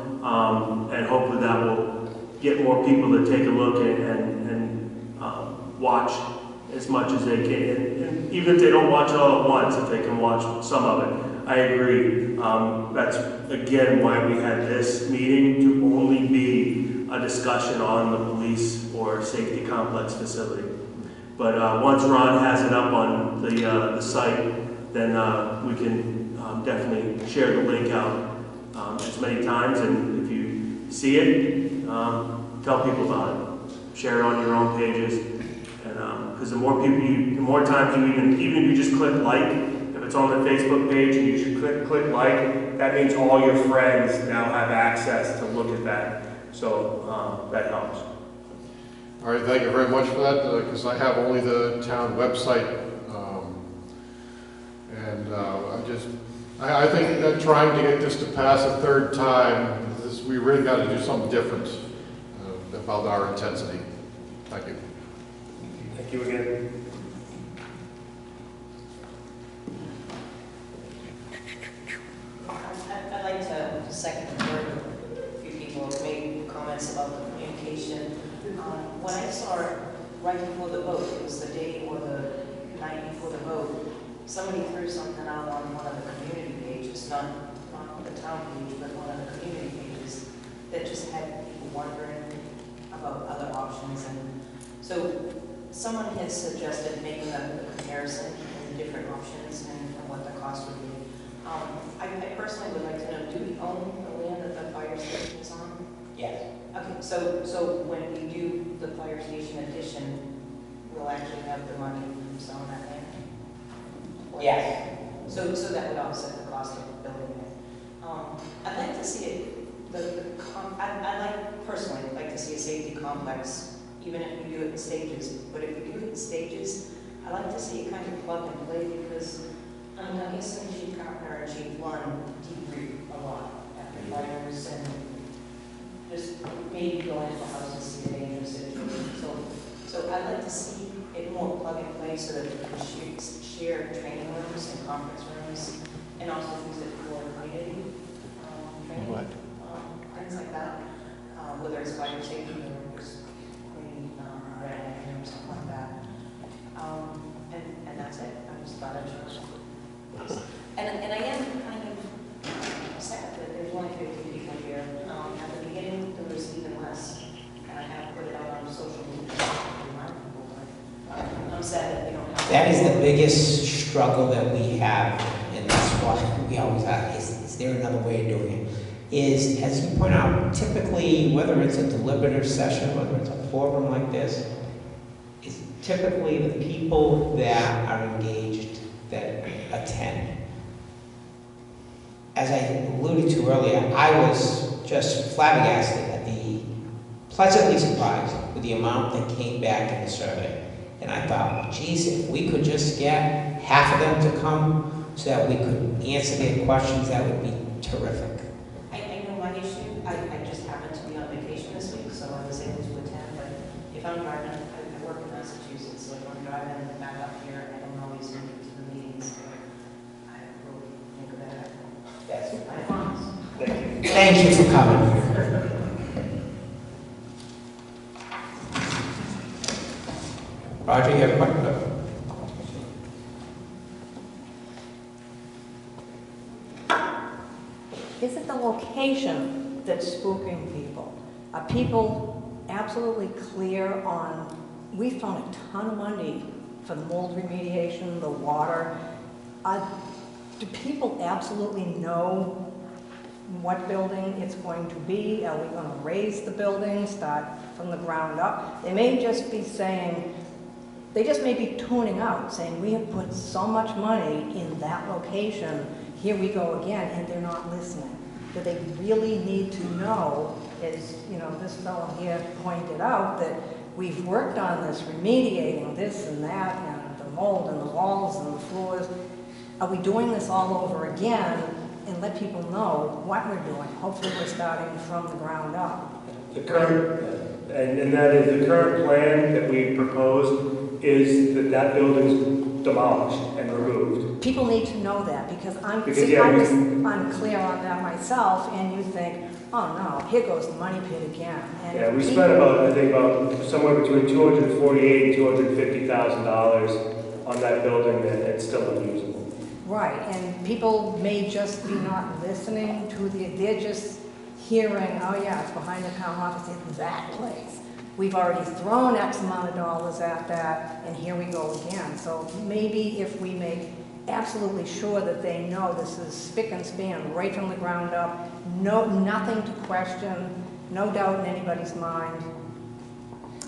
And hopefully that will get more people to take a look and watch as much as they can. And even if they don't watch it all at once, if they can watch some of it, I agree. That's again why we had this meeting, to only be a discussion on the police or safety complex facility. But once Ron has it up on the site, then we can definitely share the link out as many times. And if you see it, tell people about it. Share it on your own pages. And because the more people the more times you even if you just click like, if it's on the Facebook page and you should click like, that means all your friends now have access to look at that. So that helps. All right, thank you very much for that, because I have only the town website, and I think that trying to get this to pass a third time, we really got to do something different about our intensity. Thank you. Thank you again. I'd like to second the word. A few people have made comments about the communication. When I saw it right before the vote, it was the day or the night before the vote, somebody threw something out on one of the community pages, not the town page, but one of the community pages, that just had people wondering about other options. And so someone has suggested making a comparison of the different options and what the cost would be. I personally would like to know, do we own the land that the fire station is on? Yes. Okay, so when we do the fire station addition, we'll actually have the money from selling that land? Or- Yes. So that would offset the cost of building it. I'd like to see it, I personally like to see a safety complex, even if we do it in stages. But if we do it in stages, I like to see it kind of plug and play, because I guess Chief Carpenter and Chief Lund debrief a lot after fires, and just maybe go into houses, see a dangerous situation. So I'd like to see it more plug and play, so that we can share training rooms and conference rooms, and also use it for community training, things like that, whether it's fire safety or just cleaning or something like that. And that's it. I just thought I'd share. And I am kind of sad that there's only 50 people here. At the beginning, there was even less. And I have put it out on social media to remind people, but I'm sad that we don't have. That is the biggest struggle that we have, and that's why we always ask, is there another way of doing it? Is, as you point out, typically, whether it's a deliberative session, whether it's a forum like this, it's typically the people that are engaged that attend. As I alluded to earlier, I was just flabbergasted at the pleasantly surprised with the amount that came back in the survey. And I thought, well, geez, if we could just get half of them to come so that we could answer their questions, that would be terrific. I know my issue, I just happened to be on vacation this week, so I was able to attend, but if I'm driving, I work in Massachusetts, so if I'm driving back up here, I don't always make it to the meetings, so I really think of that. Yes. I promise. Thank you. Thank you for coming. Roger, you have a question? Is it the location that's spooking people? Are people absolutely clear on, we found a ton of money for the mold remediation, the water. Do people absolutely know what building it's going to be? Are we going to raise the building, start from the ground up? They may just be saying, they just may be tuning out, saying, we have put so much money in that location, here we go again, and they're not listening. Do they really need to know, as this fellow here pointed out, that we've worked on this, remediating this and that, and the mold and the walls and the floors. Are we doing this all over again, and let people know what we're doing? Hopefully we're starting from the ground up. The current, and that is the current plan that we proposed is that that building's demolished and removed. People need to know that, because I was unclear on that myself, and you think, oh no, here goes the money pit again. And yeah, we spent I think about somewhere between $248,000 and $250,000 on that building that it's still unusable. Right, and people may just be not listening to they're just hearing, oh yeah, it's behind the town office, it's that place. We've already thrown X amount of dollars at that, and here we go again. So maybe if we make absolutely sure that they know this is spick and span right from the ground up, nothing to question, no doubt in anybody's mind.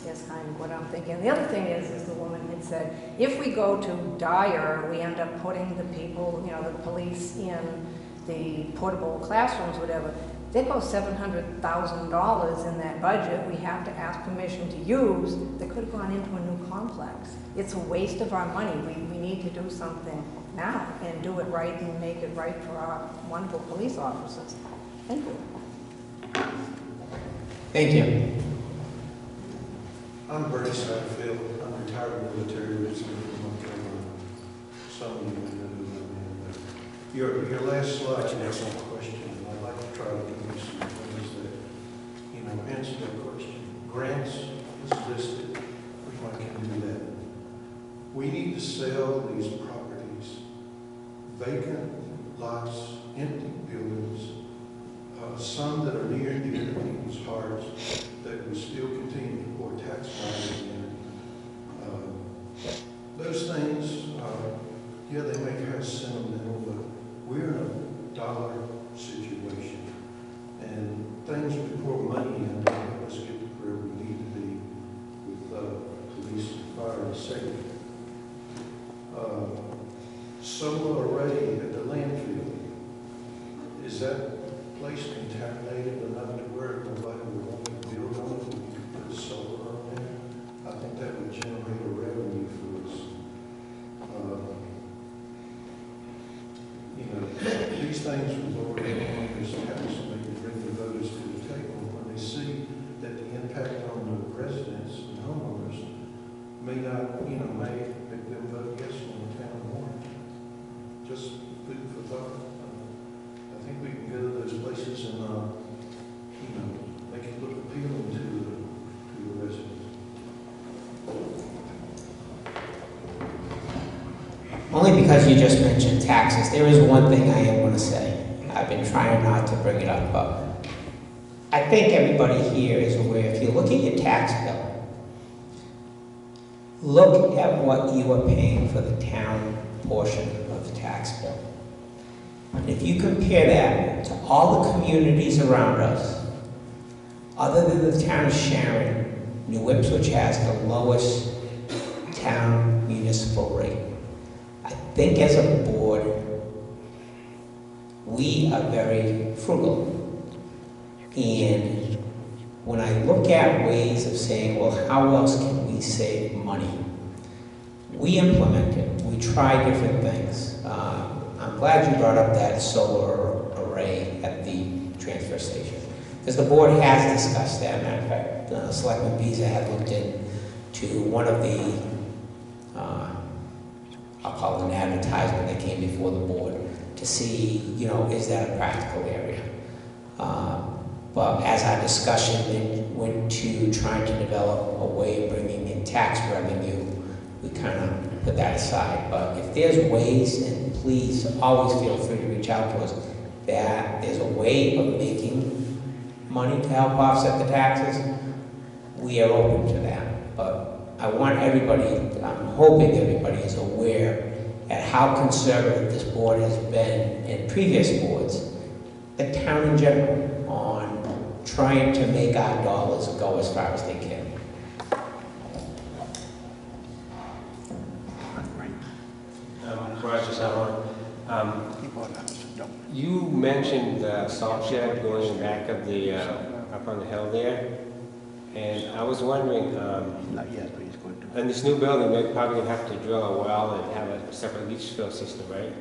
That's kind of what I'm thinking. The other thing is the woman had said, if we go to dire, we end up putting the people, the police in the portable classrooms, whatever. There goes $700,000 in that budget we have to ask permission to use that could have gone into a new complex. It's a waste of our money. We need to do something now and do it right and make it right for our wonderful police officers. Thank you. Thank you. I'm Bernie Satterfield. I'm retired military, originally from North Carolina. Some of you may know who I am. Your last slide, an excellent question. I'd like to try to give you some things that, answer that question. Grants is listed. I can do that. We need to sell these properties, vacant lots, empty buildings, some that are near and dear to people's hearts, that we still continue to pour tax money in. Those things, yeah, they make us sentimental, but we're in a dollar situation. And things we pour money in to help us get to where we need to be with police and fire and safety. Solar array at the landfill, is that place contaminated enough to where nobody would want to build on it? We could put solar on there. I think that would generate a revenue for us. These things we've already on this council maybe bring the voters to the table when they see that the impact on the residents and homeowners may not, may make them vote yes on the town warrant. Just food for thought. I think we can go to those places and, make it look appealing to the residents. Only because you just mentioned taxes, there is one thing I am going to say. I've been trying not to bring it up, but I think everybody here is aware, if you look at your tax bill, look at what you are paying for the town portion of the tax bill. And if you compare that to all the communities around us, other than the town of Sharon, New Ipswich has the lowest town municipal rate. I think as a board, we are very frugal. And when I look at ways of saying, well, how else can we save money? We implement it. We try different things. I'm glad you brought up that solar array at the transfer station, because the board has discussed that. Matter of fact, Selectman Visa had looked into one of the, I'll call it an advertisement that came before the board to see, you know, is that a practical area? But as our discussion then went to trying to develop a way of bringing in tax revenue, we kind of put that aside. But if there's ways, and please always feel free to reach out to us, that there's a way of making money to help offset the taxes, we are open to that. But I want everybody, I'm hoping everybody is aware at how conservative this board has been in previous boards, the town in general, on trying to make our dollars go as far as they can. You mentioned the salt shed going in the back of the, up on the hill there, and I was wondering, in this new building, they're probably going to have to drill a well and have a separate leach field system, right?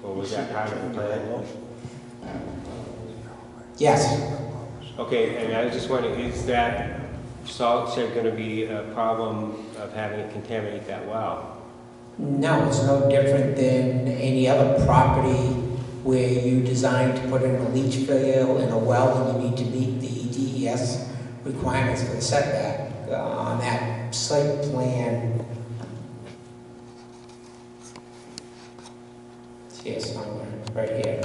Or was that part of the plan? Yes. Okay, and I was just wondering, is that salt shed going to be a problem of having it contaminate that well? No, it's no different than any other property where you design to put in a leach field and a well and you need to meet the DES requirements for the setback. On that site plan, it's here somewhere, right here.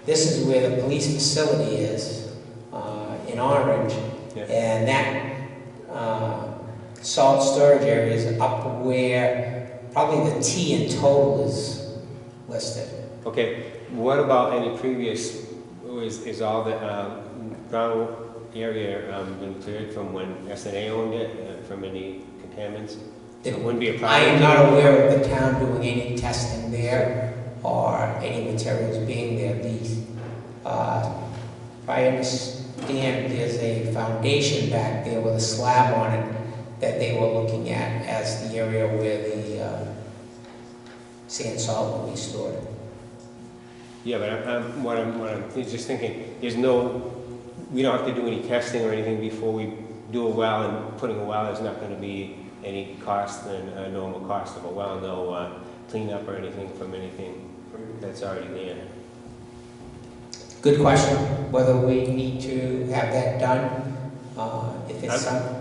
This is where the police facility is, in orange, and that salt storage area is up where probably the T in total is listed. Okay, what about any previous, is all the ground area been cleared from when SNA owned it, from any contaminants? It wouldn't be a problem? I am not aware of the town doing any testing there or any materials being there. If I understand, there's a foundation back there with a slab on it that they were looking at as the area where the sand salt will be stored. Yeah, but what I'm just thinking, we don't have to do any testing or anything before we do a well, and putting a well is not going to be any cost than a normal cost of a well, no cleanup or anything from anything that's already there. Good question, whether we need to have that done, if it's something.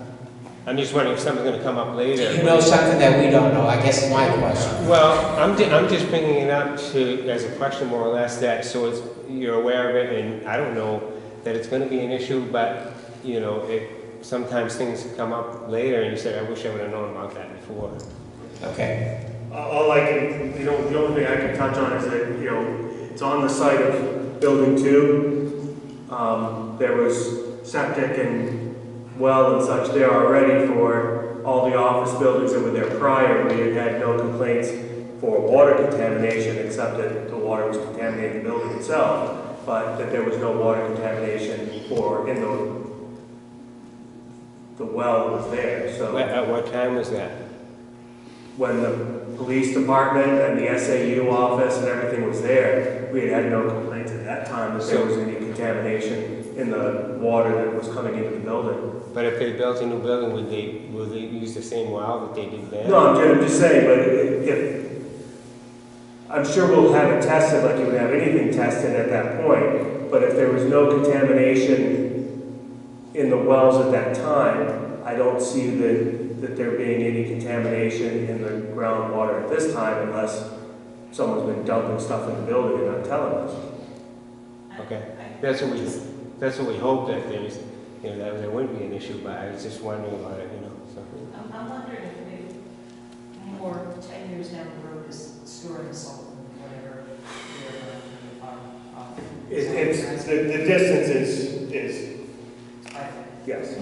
I'm just wondering if something's going to come up later. Do you know something that we don't know? I guess is my question. Well, I'm just bringing it up as a question, more or less, that you're aware of it, and I don't know that it's going to be an issue, but you know, sometimes things come up later, and you said, I wish I would have known about that before. Okay. All I can, the only thing I can touch on is that, it's on the site of Building 2. There was septic and well and such there already for all the office buildings that were there prior. We had no complaints for water contamination, except that the water was contaminating the building itself, but that there was no water contamination in the well that was there. So at what time was that? When the police department and the SAU office and everything was there, we had no complaints at that time that there was any contamination in the water that was coming into the building. But if they built a new building, will they use the same well that they did then? No, I'm just saying, but I'm sure we'll have it tested like you would have anything tested at that point, but if there was no contamination in the wells at that time, I don't see that there being any contamination in the groundwater at this time unless someone's been dumping stuff in the building and not telling us. Okay, that's what we hope, that there's, that there wouldn't be an issue, but I was just wondering about it, so. I'm wondering if more 10 years down the road is storing salt and whatever. The distance is yes.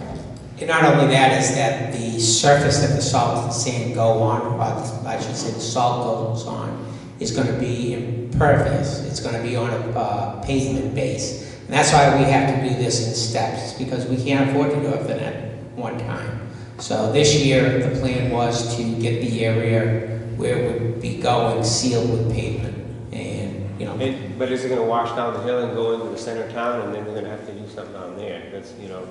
And not only that, is that the surface that the salt and sand go on, or I should say the salt goes on, is going to be impervious. It's going to be on a pavement base. And that's why we have to do this in steps, because we can't afford to do everything at one time. So this year, the plan was to get the area where it would be going sealed with pavement. And, you know. But is it gonna wash down the hill and go into the center of town, and then they're gonna have to do something down there? That's, you know.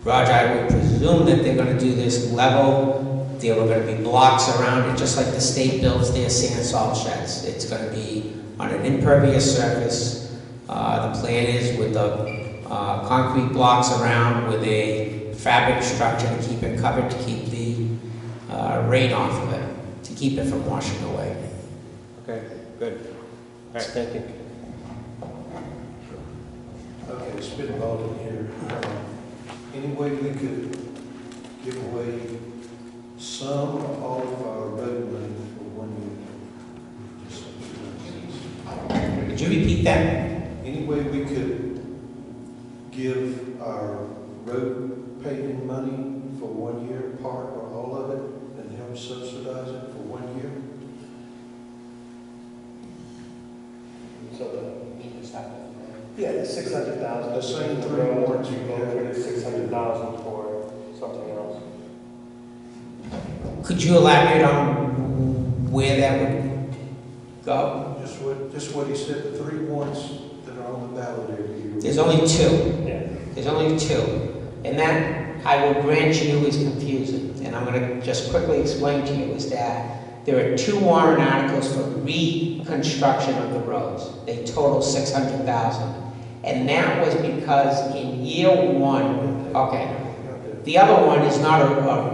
Roger, I would presume that they're gonna do this level. There are gonna be blocks around it, just like the state builds their sand salt sheds. It's gonna be on an impervious surface. The plan is with the concrete blocks around with a fabric structure to keep it covered, to keep the rain off of it, to keep it from washing away. Okay, good. All right, thank you. Okay, spitballing here. Any way we could give away some or all of our road money for 1 year? Could you repeat that? Any way we could give our road paving money for 1 year, part or all of it, and help subsidize it for 1 year? So yeah, the 600,000. The same 3 warrants you go for the 600,000 for something else. Could you elaborate on where that would go? Just what he said, the 3 warrants that are on the ballot every year. There's only 2. Yeah. There's only 2. And that, I will grant you, is confusing. And I'm going to just quickly explain to you is that there are 2 warrant articles for reconstruction of the roads. They total $600,000. And that was because in year 1, okay, the other one is not a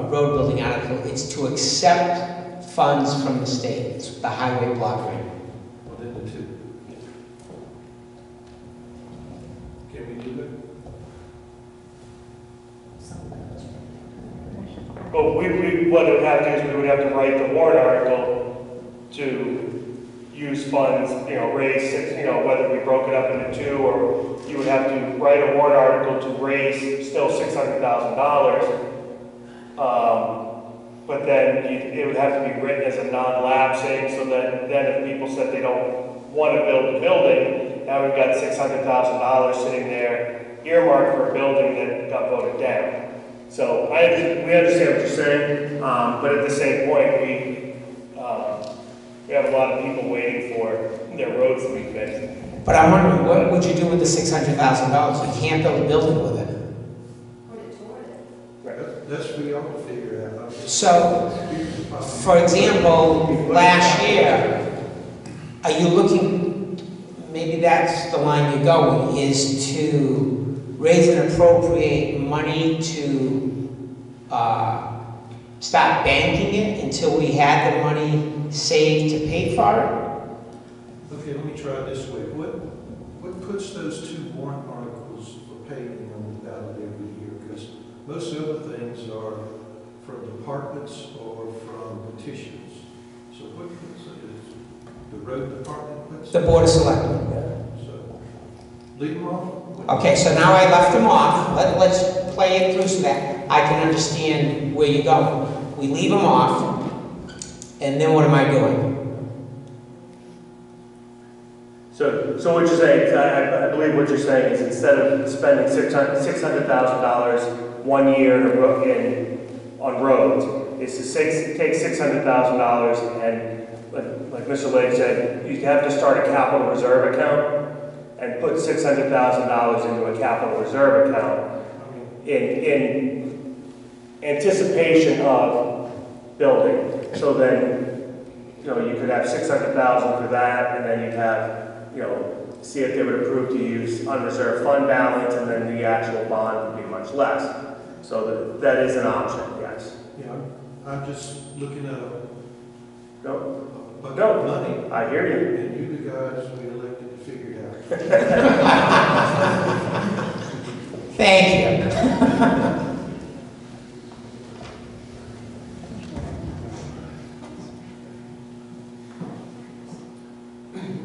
road building article, it's to accept funds from the state. It's the highway block grant. Well, then the 2. Can we do that? Well, what it would have to do is we would have to write the warrant article to use funds, raise whether we broke it up into 2, or you would have to write a warrant article to raise still $600,000. But then it would have to be written as a non-lapsing, so that then if people said they don't want to build the building, now we've got $600,000 sitting there earmarked for a building that got voted down. So we understand what you're saying, but at the same point, we have a lot of people waiting for their roads to be fixed. But I'm wondering, what would you do with the $600,000? You can't build a building with it. That's what we ought to figure out. So, for example, last year, are you looking, maybe that's the line you're going, is to raise and appropriate money to start banking it until we had the money saved to pay for it? Okay, let me try it this way. What puts those 2 warrant articles for paving on the ballot every year? Because most other things are from departments or from petitions. So what puts it? The road department puts The Board of Selectmen. So leave them off? Okay, so now I left them off. Let's play it through so that I can understand where you're going. We leave them off, and then what am I doing? So what you're saying, I believe what you're saying is instead of spending $600,000 1 year on roads, is to take $600,000 and, like Mr. Lake said, you have to start a capital reserve account and put $600,000 into a capital reserve account in anticipation of building. So then, you could have $600,000 for that, and then you'd have, see if they would approve to use unreserved fund balance, and then the actual bond would be much less. So that is an option, yes. Yeah, I'm just looking at a bucket No, of money. I hear you. And you the guys we elected to figure it out. Thank you.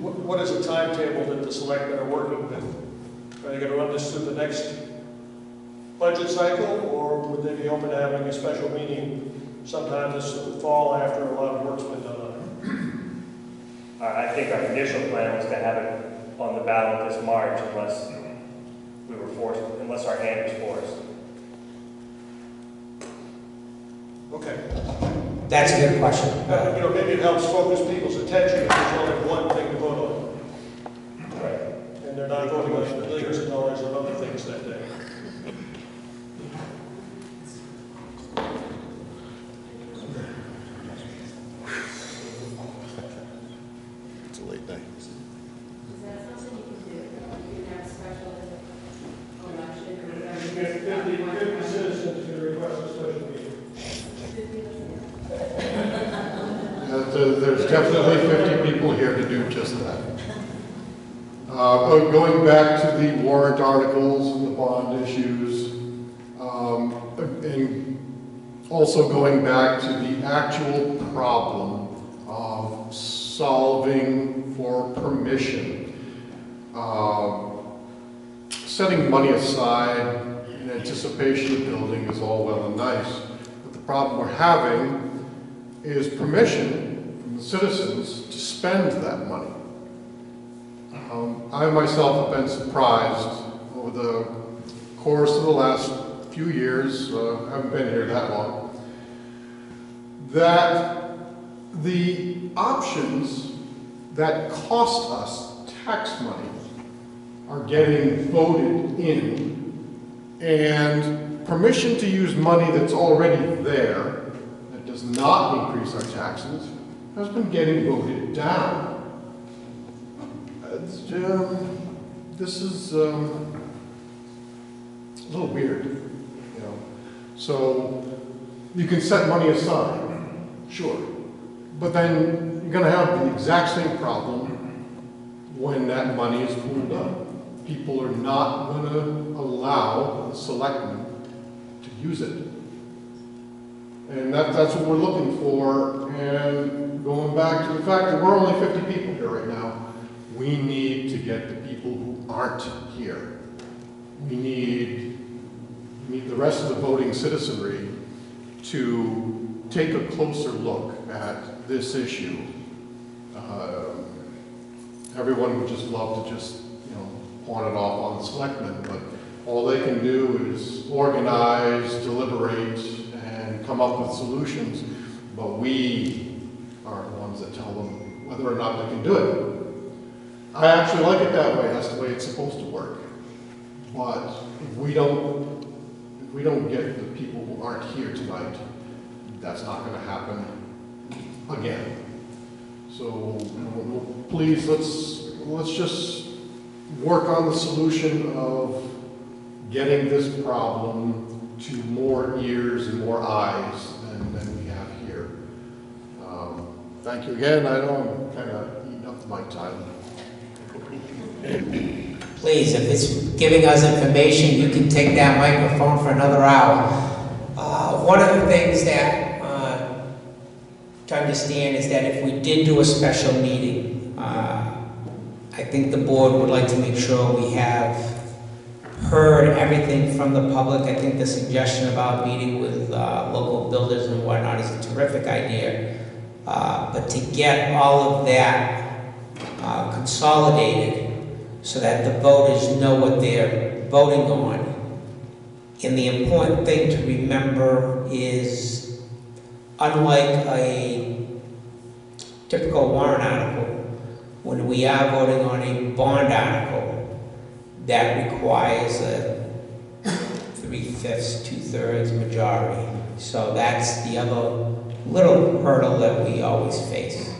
What is the timetable that the selectmen are working with? Are they going to run this through the next budget cycle, or would they be open to having a special meeting sometime this fall after a lot of work's been done on it? I think our initial plan was to have it on the ballot this March unless we were forced, unless our hand was forced. Okay. That's a good question. You know, maybe it helps focus people's attention if there's only one thing to vote on. Right. And they're not voting on millions of dollars of other things that day. It's a late night. Is that something you can do? You can have a special election or whatever? 50 citizens can request a special meeting. There's definitely 50 people here to do just that. But going back to the warrant articles and the bond issues, and also going back to the actual problem of solving for permission, setting money aside in anticipation of building is all well and nice, but the problem we're having is permission from the citizens to spend that money. I myself have been surprised over the course of the last few years, I haven't been here that long, that the options that cost us tax money are getting voted in, and permission to use money that's already there, that does not increase our taxes, has been getting voted down. This is a little weird, you know. So you can set money aside, sure, but then you're going to have the exact same problem when that money is pooled up. People are not going to allow the selectmen to use it. And that's what we're looking for. And going back to the fact that we're only 50 people here right now, we need to get the people who aren't here. We need the rest of the voting citizenry to take a closer look at this issue. Everyone would just love to just, you know, pawn it off on the selectmen, but all they can do is organize, deliberate, and come up with solutions, but we are the ones that tell them whether or not they can do it. I actually like it that way. That's the way it's supposed to work. But if we don't get the people who aren't here tonight, that's not going to happen again. So please, let's just work on the solution of getting this problem to more ears and more eyes than we have here. Thank you again. I know I'm kind of eating up my time. Please, if it's giving us information, you can take that microphone for another hour. One of the things that to understand is that if we did do a special meeting, I think the board would like to make sure we have heard everything from the public. I think the suggestion about meeting with local builders and whatnot is a terrific idea. But to get all of that consolidated so that the voters know what they're voting on. And the important thing to remember is, unlike a typical warrant article, when we are voting on a bond article, that requires a 3/5, 2/3 majority. So that's the other little hurdle that we always face.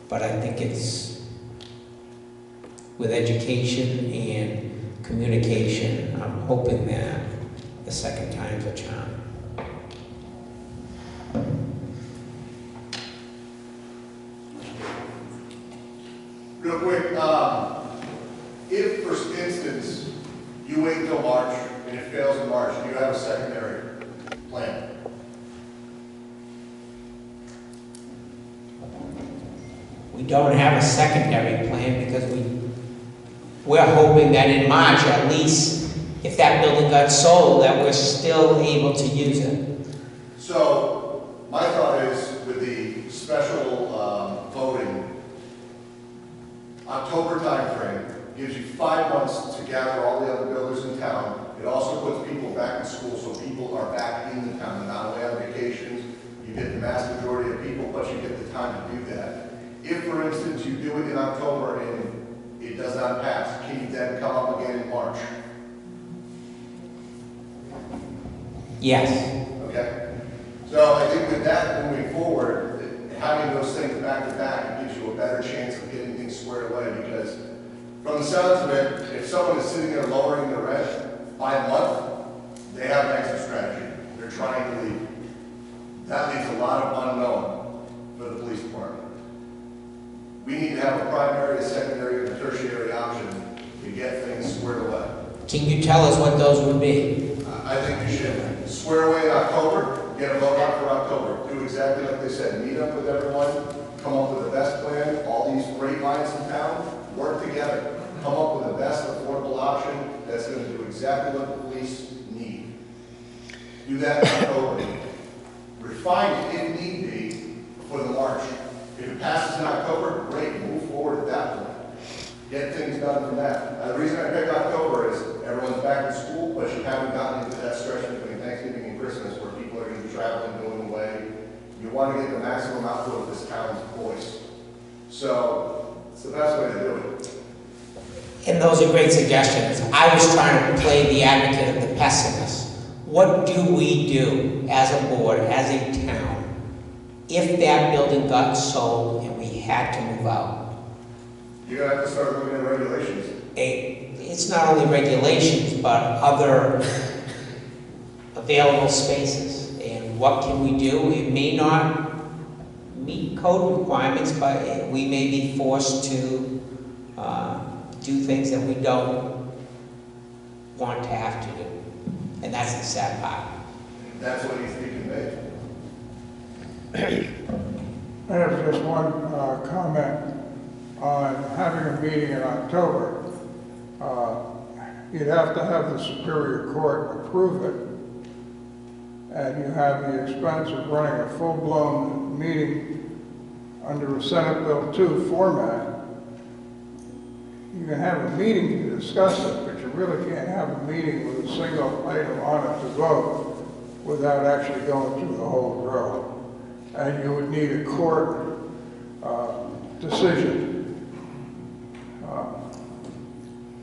But I think it's with education and communication, I'm hoping that the second time's a charm. Real quick, if, for instance, you wait until March and it fails in March, do you have a secondary plan? We don't have a secondary plan because we're hoping that in March, at least, if that building got sold, that we're still able to use it. So, my thought is, with the special voting, October timeframe gives you 5 months to gather all the other builders in town. It also puts people back in school, so people are back in the town, they're not away on vacations. You get the vast majority of people, plus you get the time to do that. If, for instance, you do it in October and it does not pass, can you then come up again in March? Yes. Okay? So I think with that moving forward, having those things back to back, it gives you a better chance of getting things squared away, because from the sounds of it, if someone is sitting there lowering the rent by a month, they have an exit strategy. They're trying to leave. That leaves a lot of unknown for the police department. We need to have a primary, a secondary, and a tertiary option to get things squared away. Can you tell us what those would be? I think you should square away in October, get a vote out for October. Do exactly like they said, meet up with everyone, come up with the best plan, all these great minds in town, work together, come up with the best affordable option that's going to do exactly what the police need. Do that in October. Refine it if need be for the March. If it passes in October, great, move forward at that point. Get things done from that. The reason I picked October is everyone's back in school, but you haven't gotten into that stretch between Thanksgiving and Christmas where people are going to be traveling, going away. You want to get the maximum output of this town's voice. So it's the best way to do it. And those are great suggestions. I was trying to play the advocate of the pessimist. What do we do as a board, as a town, if that building got sold and we had to move out? You're going to have to start looking at regulations. It's not only regulations, but other available spaces. And what can we do? It may not meet code requirements, but we may be forced to do things that we don't want to have to do. And that's the sad part. That's what needs to be conveyed. I have just one comment on having a meeting in October. You'd have to have the Superior Court approve it, and you have the expense of running a full-blown meeting under a Senate Bill 2 format. You can have a meeting to discuss it, but you really can't have a meeting with a single item on it to vote without actually going through the whole drill. And you would need a court decision.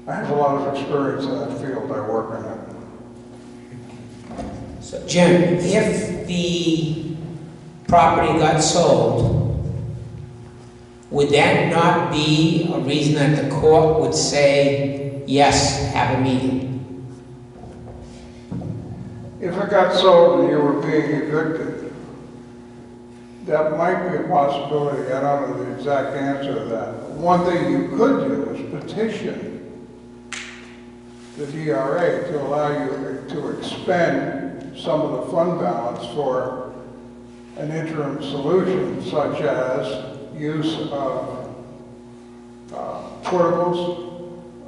I have a lot of experience in that field. I work in it. So, Jim, if the property got sold, would that not be a reason that the court would say, yes, have a meeting? If it got sold and you were being evicted, that might be a possibility. I don't know the exact answer to that. One thing you could do is petition the DRA to allow you to expend some of the fund balance for an interim solution, such as use of portables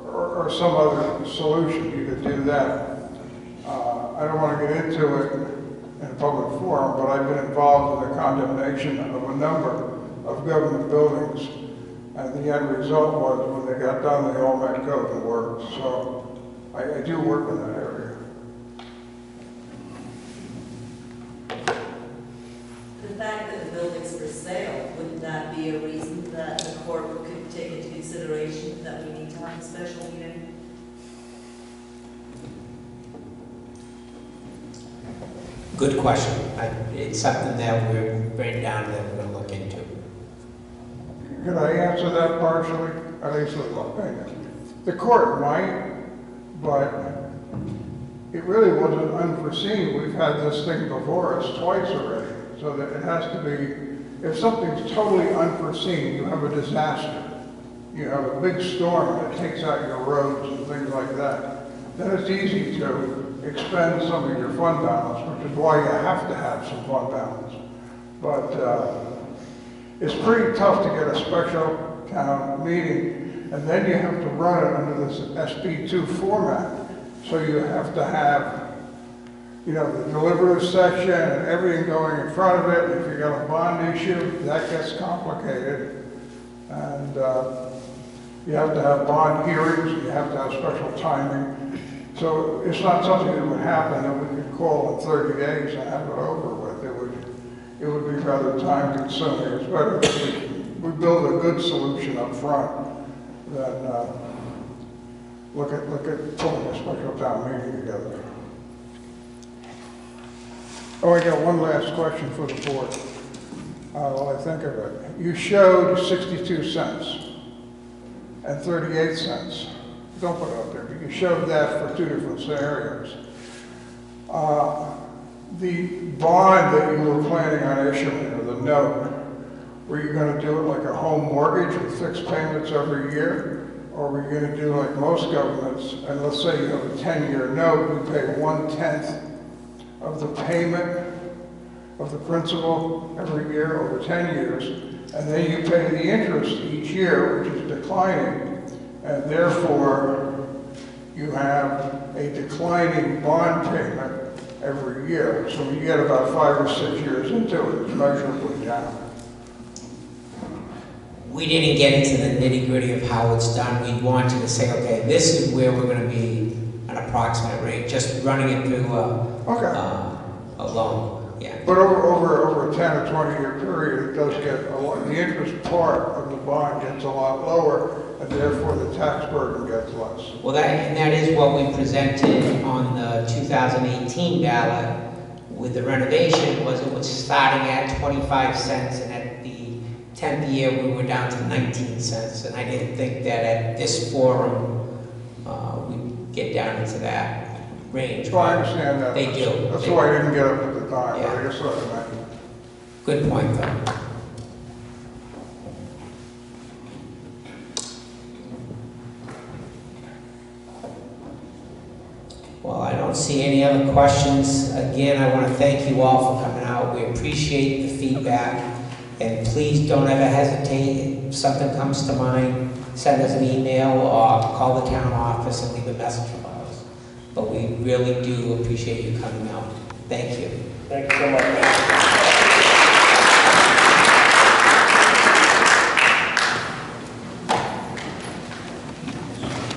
or some other solution. You could do that. I don't want to get into it in a public forum, but I've been involved in the condemnation of a number of government buildings, and the end result was when they got done, they all met code and worked. So I do work in that area. The fact that the building's for sale, wouldn't that be a reason that the court could take into consideration that we need to have a special meeting? Good question. It's something that we're written down that we're going to look into. Could I answer that partially? At least with my opinion. The court might, but it really wasn't unforeseen. We've had this thing before us twice already. So that it has to be, if something's totally unforeseen, you have a disaster. You have a big storm that takes out your roads and things like that. Then it's easy to expend some of your fund balance, which is why you have to have some fund balance. But it's pretty tough to get a special town meeting, and then you have to run it under this SB2 format. So you have to have, you know, the deliberative section and everything going in front of it. If you got a bond issue, that gets complicated. And You have to have bond hearings, you have to have special timing. So it's not something that would happen that we could call in 30 days and have it over with. It would be rather time consuming. It's better if we build a good solution up front than look at pulling a special town meeting together. Oh, I got one last question for the board. While I think of it. You showed 62 cents and 38 cents. Don't put it up there, but you showed that for two different scenarios. The bond that you were planning on issuing, or the note, were you going to do it like a home mortgage with fixed payments every year? Or were you going to do like most governments, and let's say you have a 10-year note, you pay 1/10 of the payment of the principal every year over 10 years, and then you pay the interest each year, which is declining, and therefore you have a declining bond payment every year. So when you get about 5 or 6 years into it, it's measurably down. We didn't get into the nitty-gritty of how it's done. We wanted to say, okay, this is where we're going to be an approximate rate, just running it through a loan. Yeah. But over a 10 or 20 year period, it does get a lot, the interest part of the bond gets a lot lower, and therefore the tax burden gets less. Well, that is what we presented on the 2018 ballot with the renovation, was it was starting at 25 cents, and at the 10th year we were down to 19 cents, and I didn't think that at this forum we'd get down into that range. So I understand that. They do. That's why I didn't get up at the time, Yeah. but I guess what I meant. Good point, though. Well, I don't see any other questions. Again, I want to thank you all for coming out. We appreciate the feedback, and please don't ever hesitate. If something comes to mind, send us an email or call the town office and leave a message for us. But we really do appreciate you coming out. Thank you. Thank you so much.